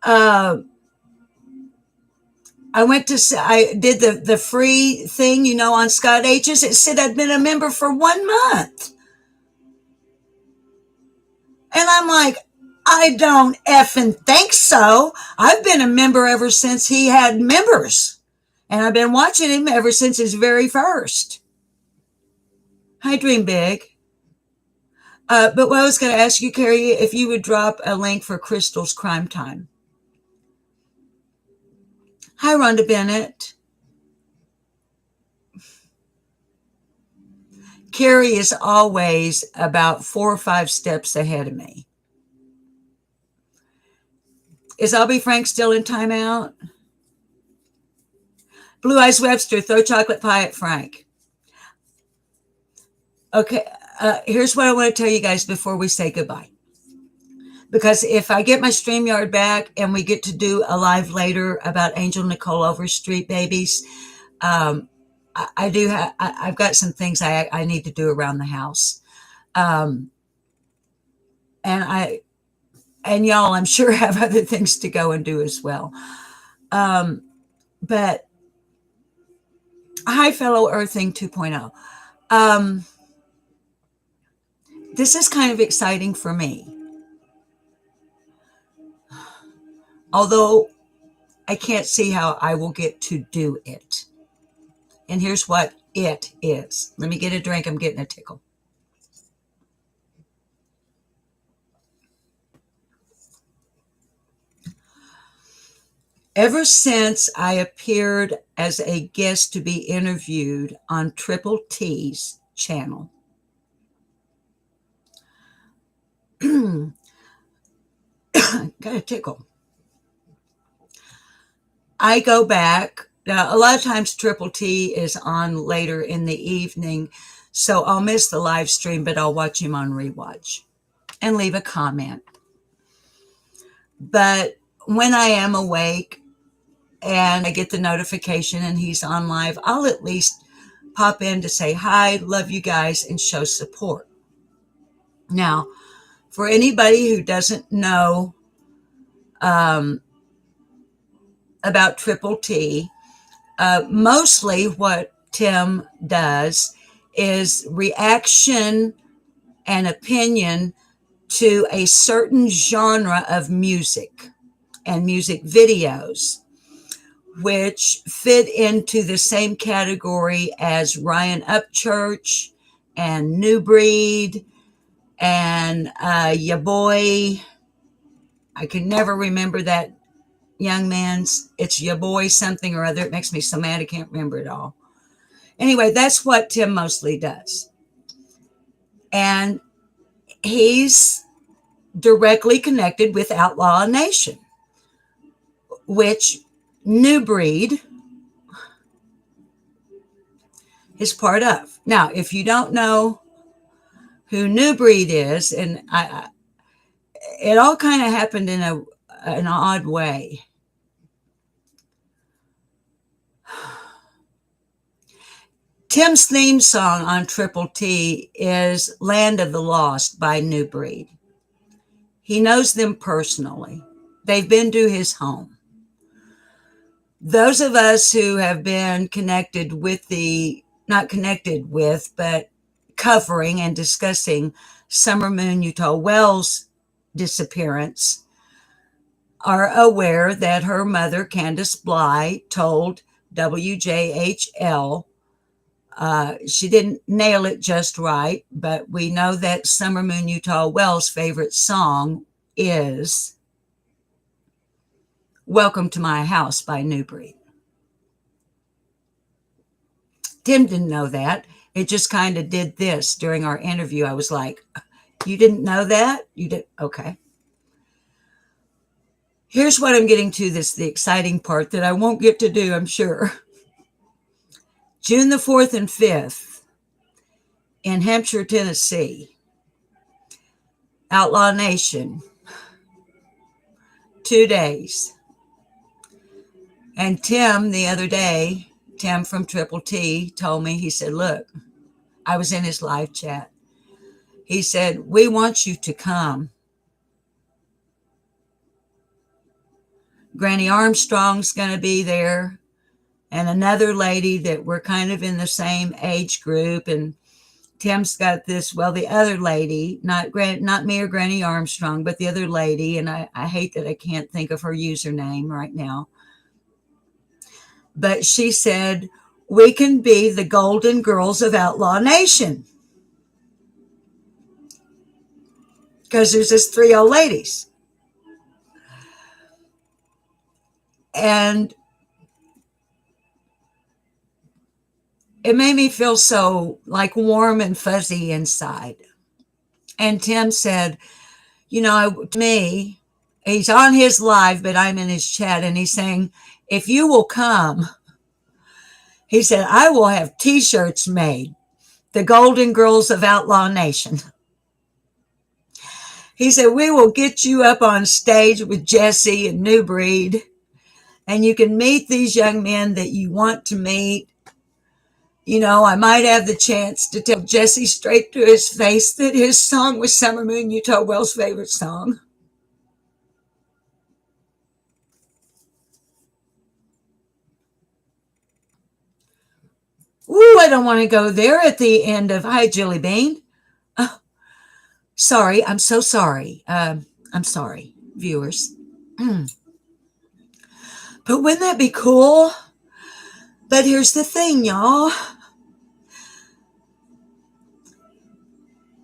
Speaker 1: Uh, I did the free thing, on Scott H's. It said I'd been a member for 1 month. And I'm like, I don't effing think so. I've been a member ever since he had members. And I've been watching him ever since his very first. I dream big. But what I was going to ask you, Carrie, if you would drop a link for Crystal's Crime Time. Hi, Rhonda Bennett. Carrie is always about 4 or 5 steps ahead of me. Is I'll Be Frank still in timeout? Blue Eyes Webster, throw chocolate pie at Frank. Okay, here's what I want to tell you guys before we say goodbye. Because if I get my StreamYard back and we get to do a live later about Angel Nichole Overstreet babies, I've got some things I need to do around the house. And y'all, I'm sure, have other things to go and do as well. But hi, fellow Earthing 2.0. This is kind of exciting for me. Although I can't see how I will get to do it. And here's what it is. Let me get a drink. I'm getting a tickle. Ever since I appeared as a guest to be interviewed on Triple T's channel, got a tickle. I go back. Now, a lot of times Triple T is on later in the evening, so I'll miss the live stream, but I'll watch him on rewatch and leave a comment. But when I am awake and I get the notification and he's on live, I'll at least pop in to say hi, love you guys, and show support. Now, for anybody who doesn't know about Triple T, mostly what Tim does is reaction and opinion to a certain genre of music and music videos, which fit into the same category as Ryan Upchurch and New Breed and ya boy. I can never remember that young man's. It's ya boy something or other. It makes me so mad I can't remember it all. Anyway, that's what Tim mostly does. And he's directly connected with Outlaw Nation, which New Breed is part of. Now, if you don't know who New Breed is, and it all kind of happened in an odd way. Tim's theme song on Triple T is Land of the Lost by New Breed. He knows them personally. They've been to his home. Those of us who have been connected with not connected with, but covering and discussing Summer Moon Utah Wells' disappearance are aware that her mother, Candace Bly, told WJHL, she didn't nail it just right, but we know that Summer Moon Utah Wells' favorite song is Welcome to My House by New Breed. Tim didn't know that. It just kind of did this during our interview. I was like, you didn't know that? You did? Okay. Here's what I'm getting to, the exciting part that I won't get to do, I'm sure. June the 4th and 5th in Hampshire, Tennessee, Outlaw Nation 2 days. And Tim, the other day, Tim from Triple T told me, he said, look, I was in his live chat. He said, we want you to come. Granny Armstrong's going to be there, and another lady that we're kind of in the same age group. And Tim's got this, well, the other lady, not me or Granny Armstrong, but the other lady, and I hate that I can't think of her username right now. But she said, we can be the Golden Girls of Outlaw Nation. Because there's just 3 old ladies. And it made me feel so like warm and fuzzy inside. And Tim said, you know, to me, he's on his live, but I'm in his chat, and he's saying, if you will come, he said, I will have t-shirts made, the Golden Girls of Outlaw Nation. He said, we will get you up on stage with Jesse and New Breed, and you can meet these young men that you want to meet. You know, I might have the chance to tell Jesse straight to his face that his song was Summer Moon, Nichole Overstreet's favorite song. Ooh, I don't want to go there at the end of, hi, Jilly Bean. Sorry, I'm so sorry. I'm sorry, viewers. But wouldn't that be cool? But here's the thing, y'all.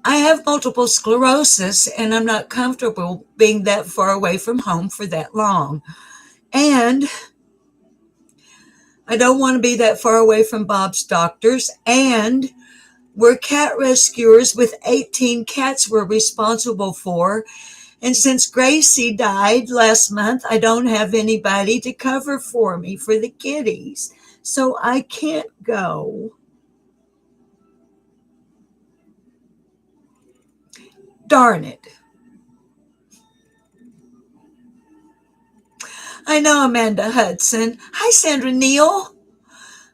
Speaker 1: I have multiple sclerosis, and I'm not comfortable being that far away from home for that long. And I don't want to be that far away from Bob's doctors. And we're cat rescuers with 18 cats we're responsible for. And since Gracie died last month, I don't have anybody to cover for me for the kitties. So I can't go. Darn it. I know, Amanda Hudson. Hi, Sandra Neal.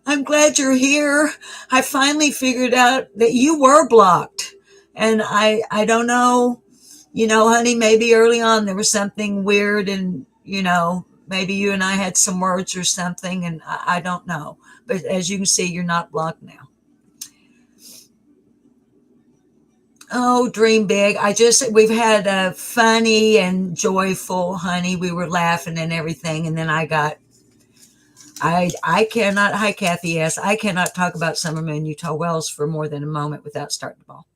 Speaker 1: I'm glad you're here. I finally figured out that you were blocked. And I don't know, you know, honey, maybe early on there was something weird, and, you know, maybe you and I had some words or something, and I don't know. But as you can see, you're not blocked now. Oh, dream big. We've had a funny and joyful, honey. We were laughing and everything. And then I cannot, hi, Kathy S. I cannot talk about Summer Moon, Utah Wells for more than a moment without starting the ball.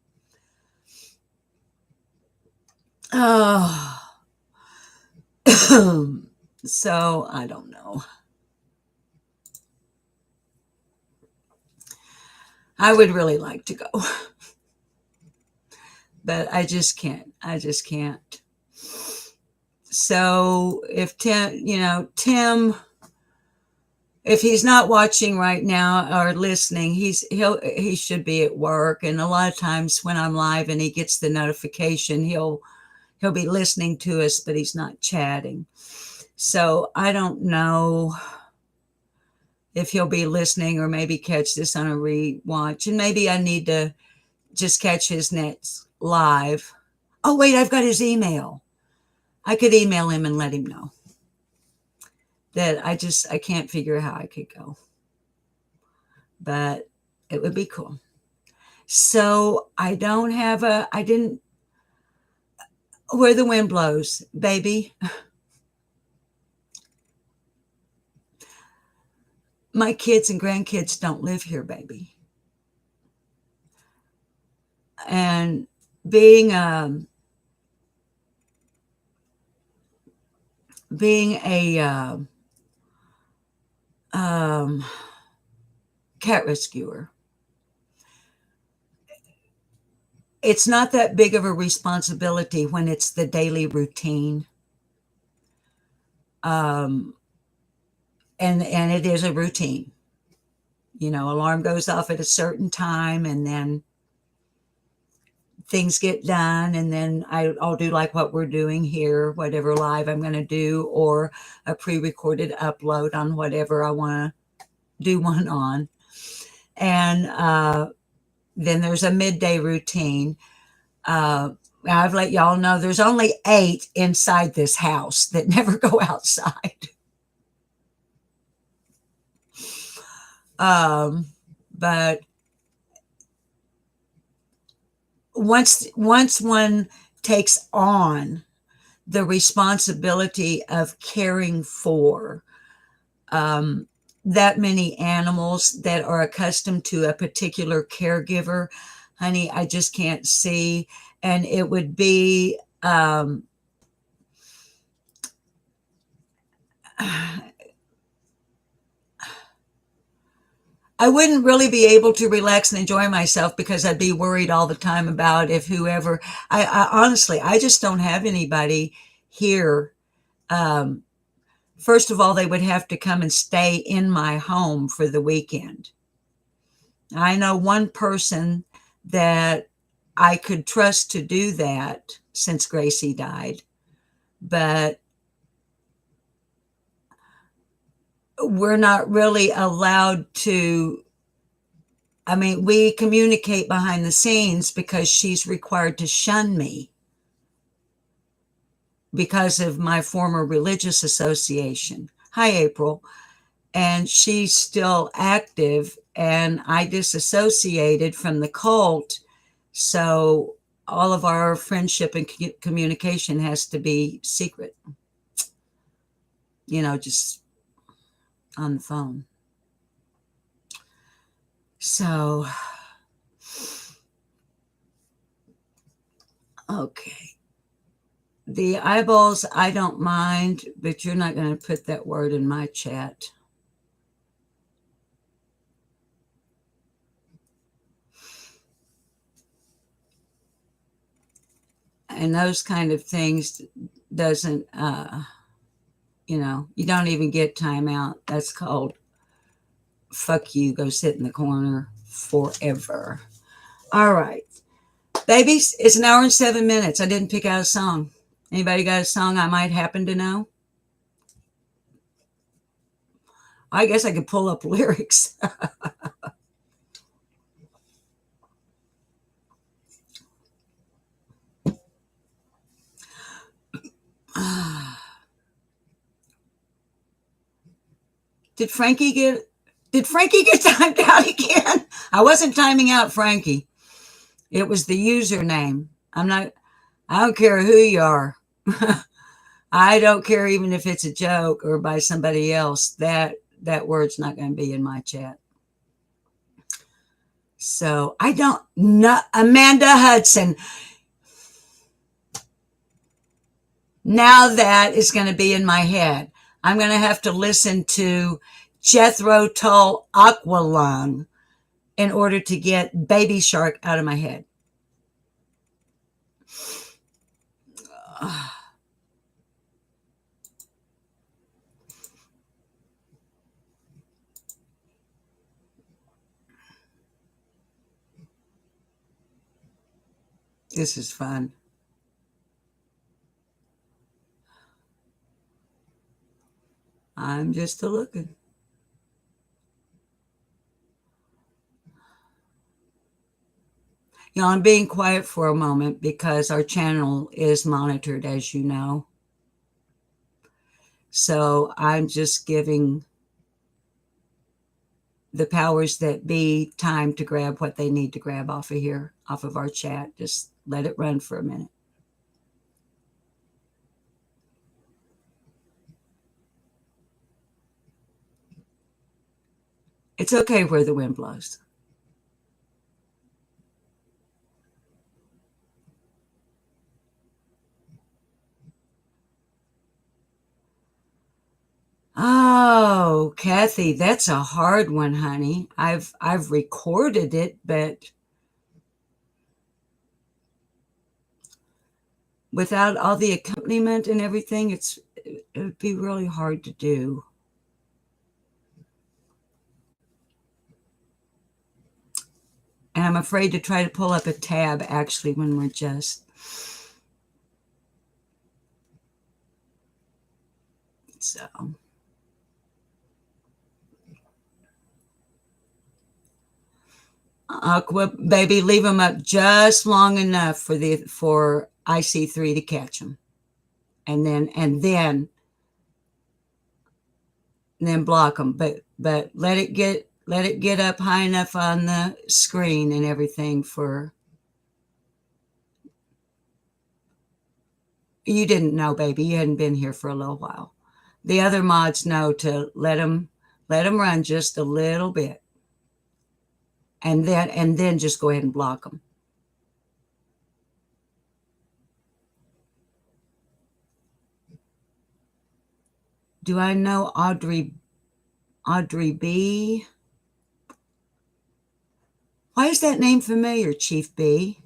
Speaker 1: Oh, so I don't know. I would really like to go, but I just can't. So if Tim, if he's not watching right now or listening, he should be at work. And a lot of times when I'm live and he gets the notification, he'll be listening to us, but he's not chatting. So I don't know if he'll be listening or maybe catch this on a rewatch. And maybe I need to just catch his next live. Oh, wait, I've got his email. I could email him and let him know that I can't figure how I could go. But it would be cool. So I didn't, where the wind blows, baby. My kids and grandkids don't live here, baby. And being a cat rescuer, it's not that big of a responsibility when it's the daily routine. And it is a routine. You know, alarm goes off at a certain time, and then things get done, and then I'll do like what we're doing here, whatever live I'm going to do, or a pre-recorded upload on whatever I want to do one on. And then there's a midday routine. I've let y'all know there's only 8 inside this house that never go outside. But once one takes on the responsibility of caring for that many animals that are accustomed to a particular caregiver, honey, I just can't see. And it would be I wouldn't really be able to relax and enjoy myself because I'd be worried all the time about if whoever, I honestly, I just don't have anybody here. First of all, they would have to come and stay in my home for the weekend. I know one person that I could trust to do that since Gracie died, but we're not really allowed to. I mean, we communicate behind the scenes because she's required to shun me because of my former religious association. Hi, April. And she's still active, and I disassociated from the cult. So all of our friendship and communication has to be secret, just on the phone. So, okay. The eyeballs, I don't mind, but you're not going to put that word in my chat. And those kind of things doesn't, you don't even get timeout. That's called fuck you, go sit in the corner forever. All right. Babies, it's an hour and 7 minutes. I didn't pick out a song. Anybody got a song I might happen to know? I guess I could pull up lyrics. Did Frankie get timed out again? I wasn't timing out Frankie. It was the username. I don't care who you are. I don't care even if it's a joke or by somebody else. That word's not going to be in my chat. So I don't know. Amanda Hudson. Now that is going to be in my head. I'm going to have to listen to Jethro Tull Aqualung in order to get Baby Shark out of my head. This is fun. I'm just a looking. I'm being quiet for a moment because our channel is monitored, as you know. So I'm just giving the powers that be time to grab what they need to grab off of here, off of our chat. Just let it run for a minute. It's okay where the wind blows. Oh, Kathy, that's a hard one, honey. I've recorded it, but without all the accompaniment and everything, it would be really hard to do. And I'm afraid to try to pull up a tab actually when we're just. So. Aqua, baby, leave them up just long enough for IC3 to catch them. And then block them. But let it get up high enough on the screen and everything for. You didn't know, baby. You hadn't been here for a little while. The other mods know to let them run just a little bit. And then just go ahead and block them. Do I know Audrey B? Why is that name familiar, Chief B?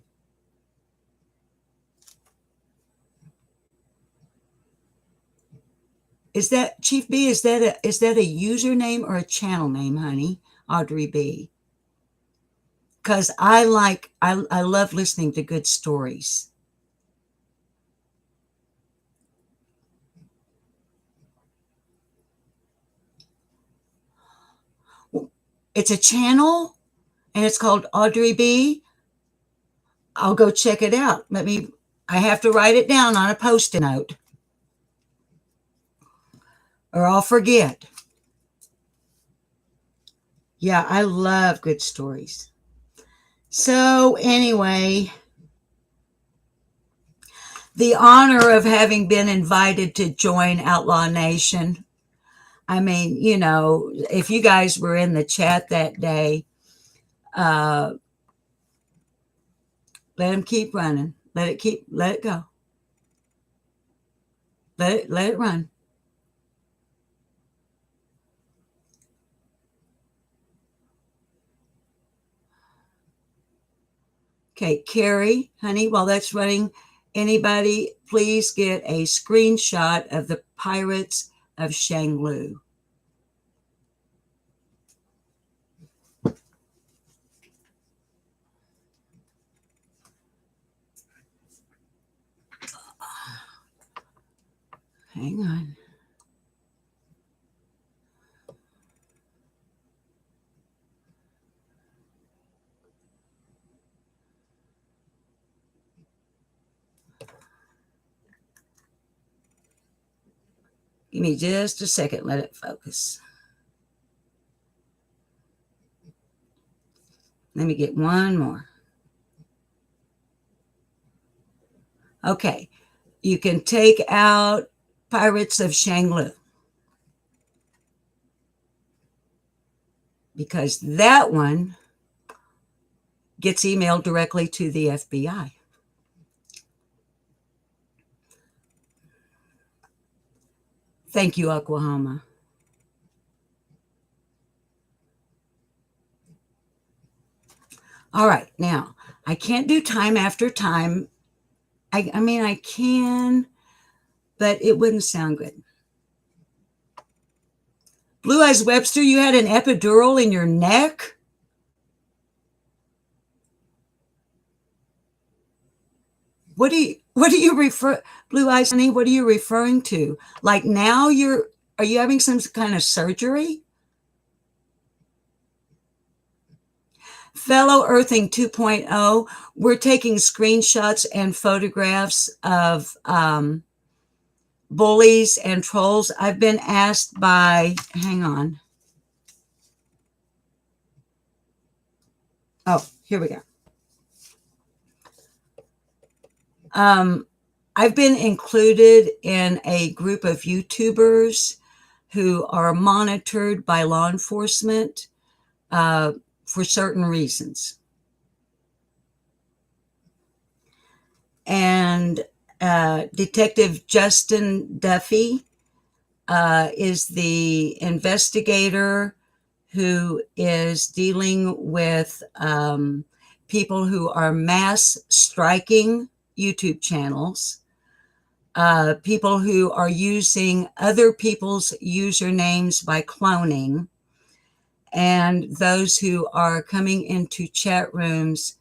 Speaker 1: Is that Chief B? Is that a username or a channel name, honey? Audrey B. Because I love listening to good stories. It's a channel and it's called Audrey B. I'll go check it out. I have to write it down on a Post-it note or I'll forget. Yeah, I love good stories. So anyway, the honor of having been invited to join Outlaw Nation. I mean, if you guys were in the chat that day, let them keep running. Let it go. Let it run. Okay, Carrie, honey, while that's running, anybody please get a screenshot of the Pirates of Shanglu. Hang on. Give me just a second. Let it focus. Let me get one more. Okay. You can take out Pirates of Shanglu because that one gets emailed directly to the FBI. Thank you, Oklahoma. All right. Now, I can't do time after time. I mean, I can, but it wouldn't sound good. Blue Eyes Webster, you had an epidural in your neck? What do you refer, Blue Eyes, honey, what are you referring to? Like now are you having some kind of surgery? Fellow Earthing 2.0, we're taking screenshots and photographs of bullies and trolls. I've been asked by, hang on. Oh, here we go. I've been included in a group of YouTubers who are monitored by law enforcement for certain reasons. And Detective Justin Duffy is the investigator who is dealing with people who are mass striking YouTube channels, people who are using other people's usernames by cloning, and those who are coming into chat rooms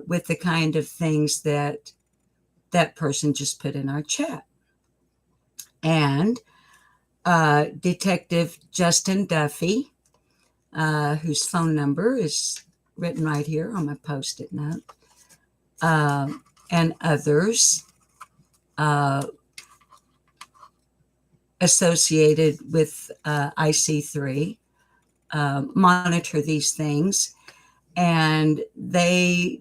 Speaker 1: with the kind of things that that person just put in our chat. And Detective Justin Duffy, whose phone number is written right here on my Post-it note, and others associated with IC3 monitor these things, and they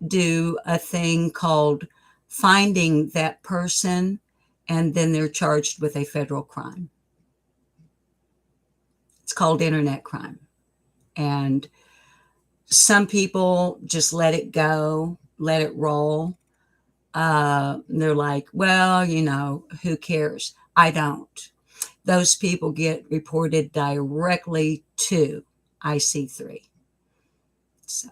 Speaker 1: do a thing called finding that person, and then they're charged with a federal crime. It's called internet crime. And some people just let it go, let it roll. They're like, well, you know, who cares? I don't. Those people get reported directly to IC3. So,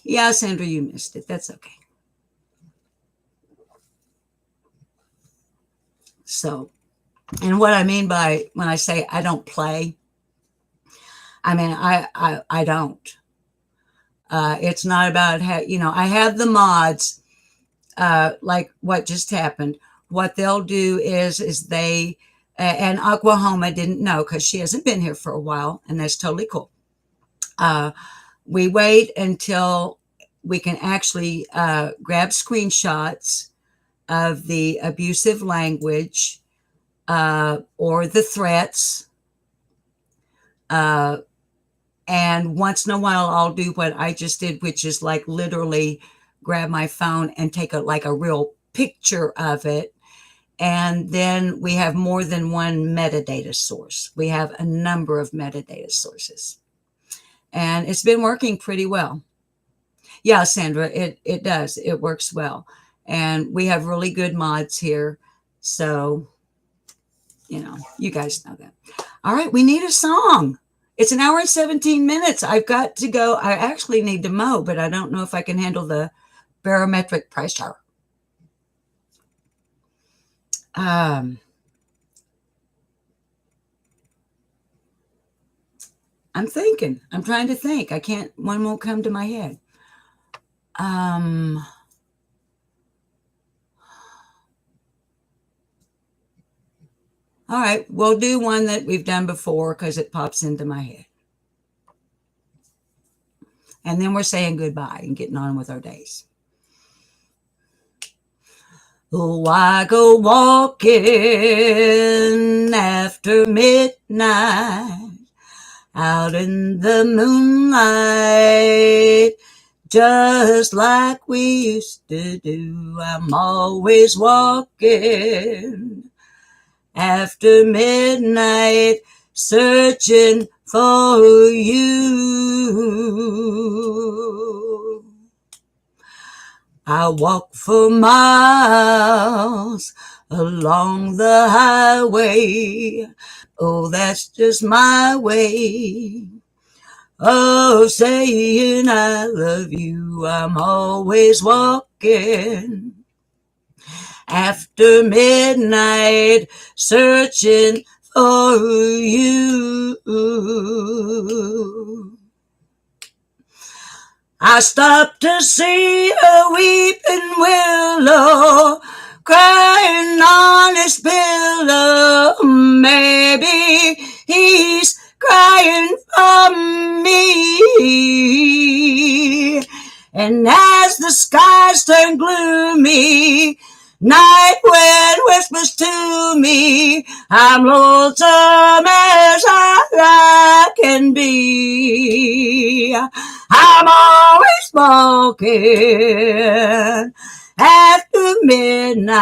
Speaker 1: yeah, Sandra, you missed it. That's okay. So, and what I mean by when I say I don't play, I mean, I don't. It's not about how, you know, I have the mods, like what just happened. What they'll do is they, and Oklahoma didn't know because she hasn't been here for a while, and that's totally cool. We wait until we can actually grab screenshots of the abusive language or the threats. And once in a while, I'll do what I just did, which is like literally grab my phone and take a real picture of it. And then we have more than one metadata source. We have a number of metadata sources. And it's been working pretty well. Yeah, Sandra, it does. It works well. And we have really good mods here. So, you know, you guys know that. All right, we need a song. It's an hour and 17 minutes. I've got to go. I actually need to mow, but I don't know if I can handle the barometric pressure. I'm thinking. I'm trying to think. I can't. One won't come to my head. All right, we'll do one that we've done before because it pops into my head. And then we're saying goodbye and getting on with our days. Oh, I go walking after midnight out in the moonlight, just like we used to do. I'm always walking after midnight, searching for you. I walk for miles along the highway. Oh, that's just my way of saying I love you. I'm always walking after midnight, searching for you. I stopped to see a weeping willow crying on his pillow. Maybe he's crying for me. And as the skies turn gloomy, night wind whispers to me, I'm lonesome as I can be. I'm always walking after midnight,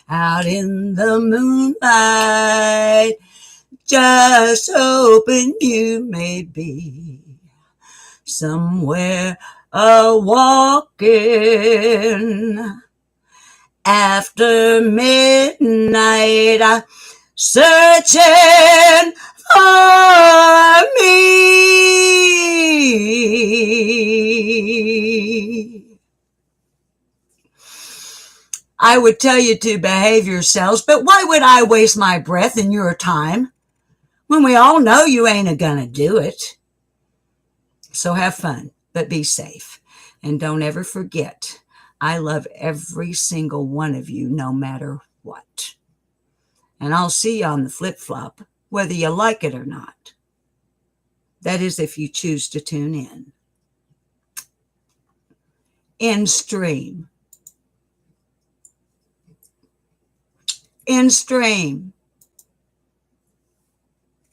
Speaker 1: out in the moonlight, just hoping you may be somewhere walking after midnight, searching for me. I would tell you to behave yourselves, but why would I waste my breath in your time? when we all know you ain't gonna do it. So have fun, but be safe. And don't ever forget, I love every single one of you, no matter what. And I'll see you on the flip-flop, whether you like it or not. That is, if you choose to tune in. End stream. End stream.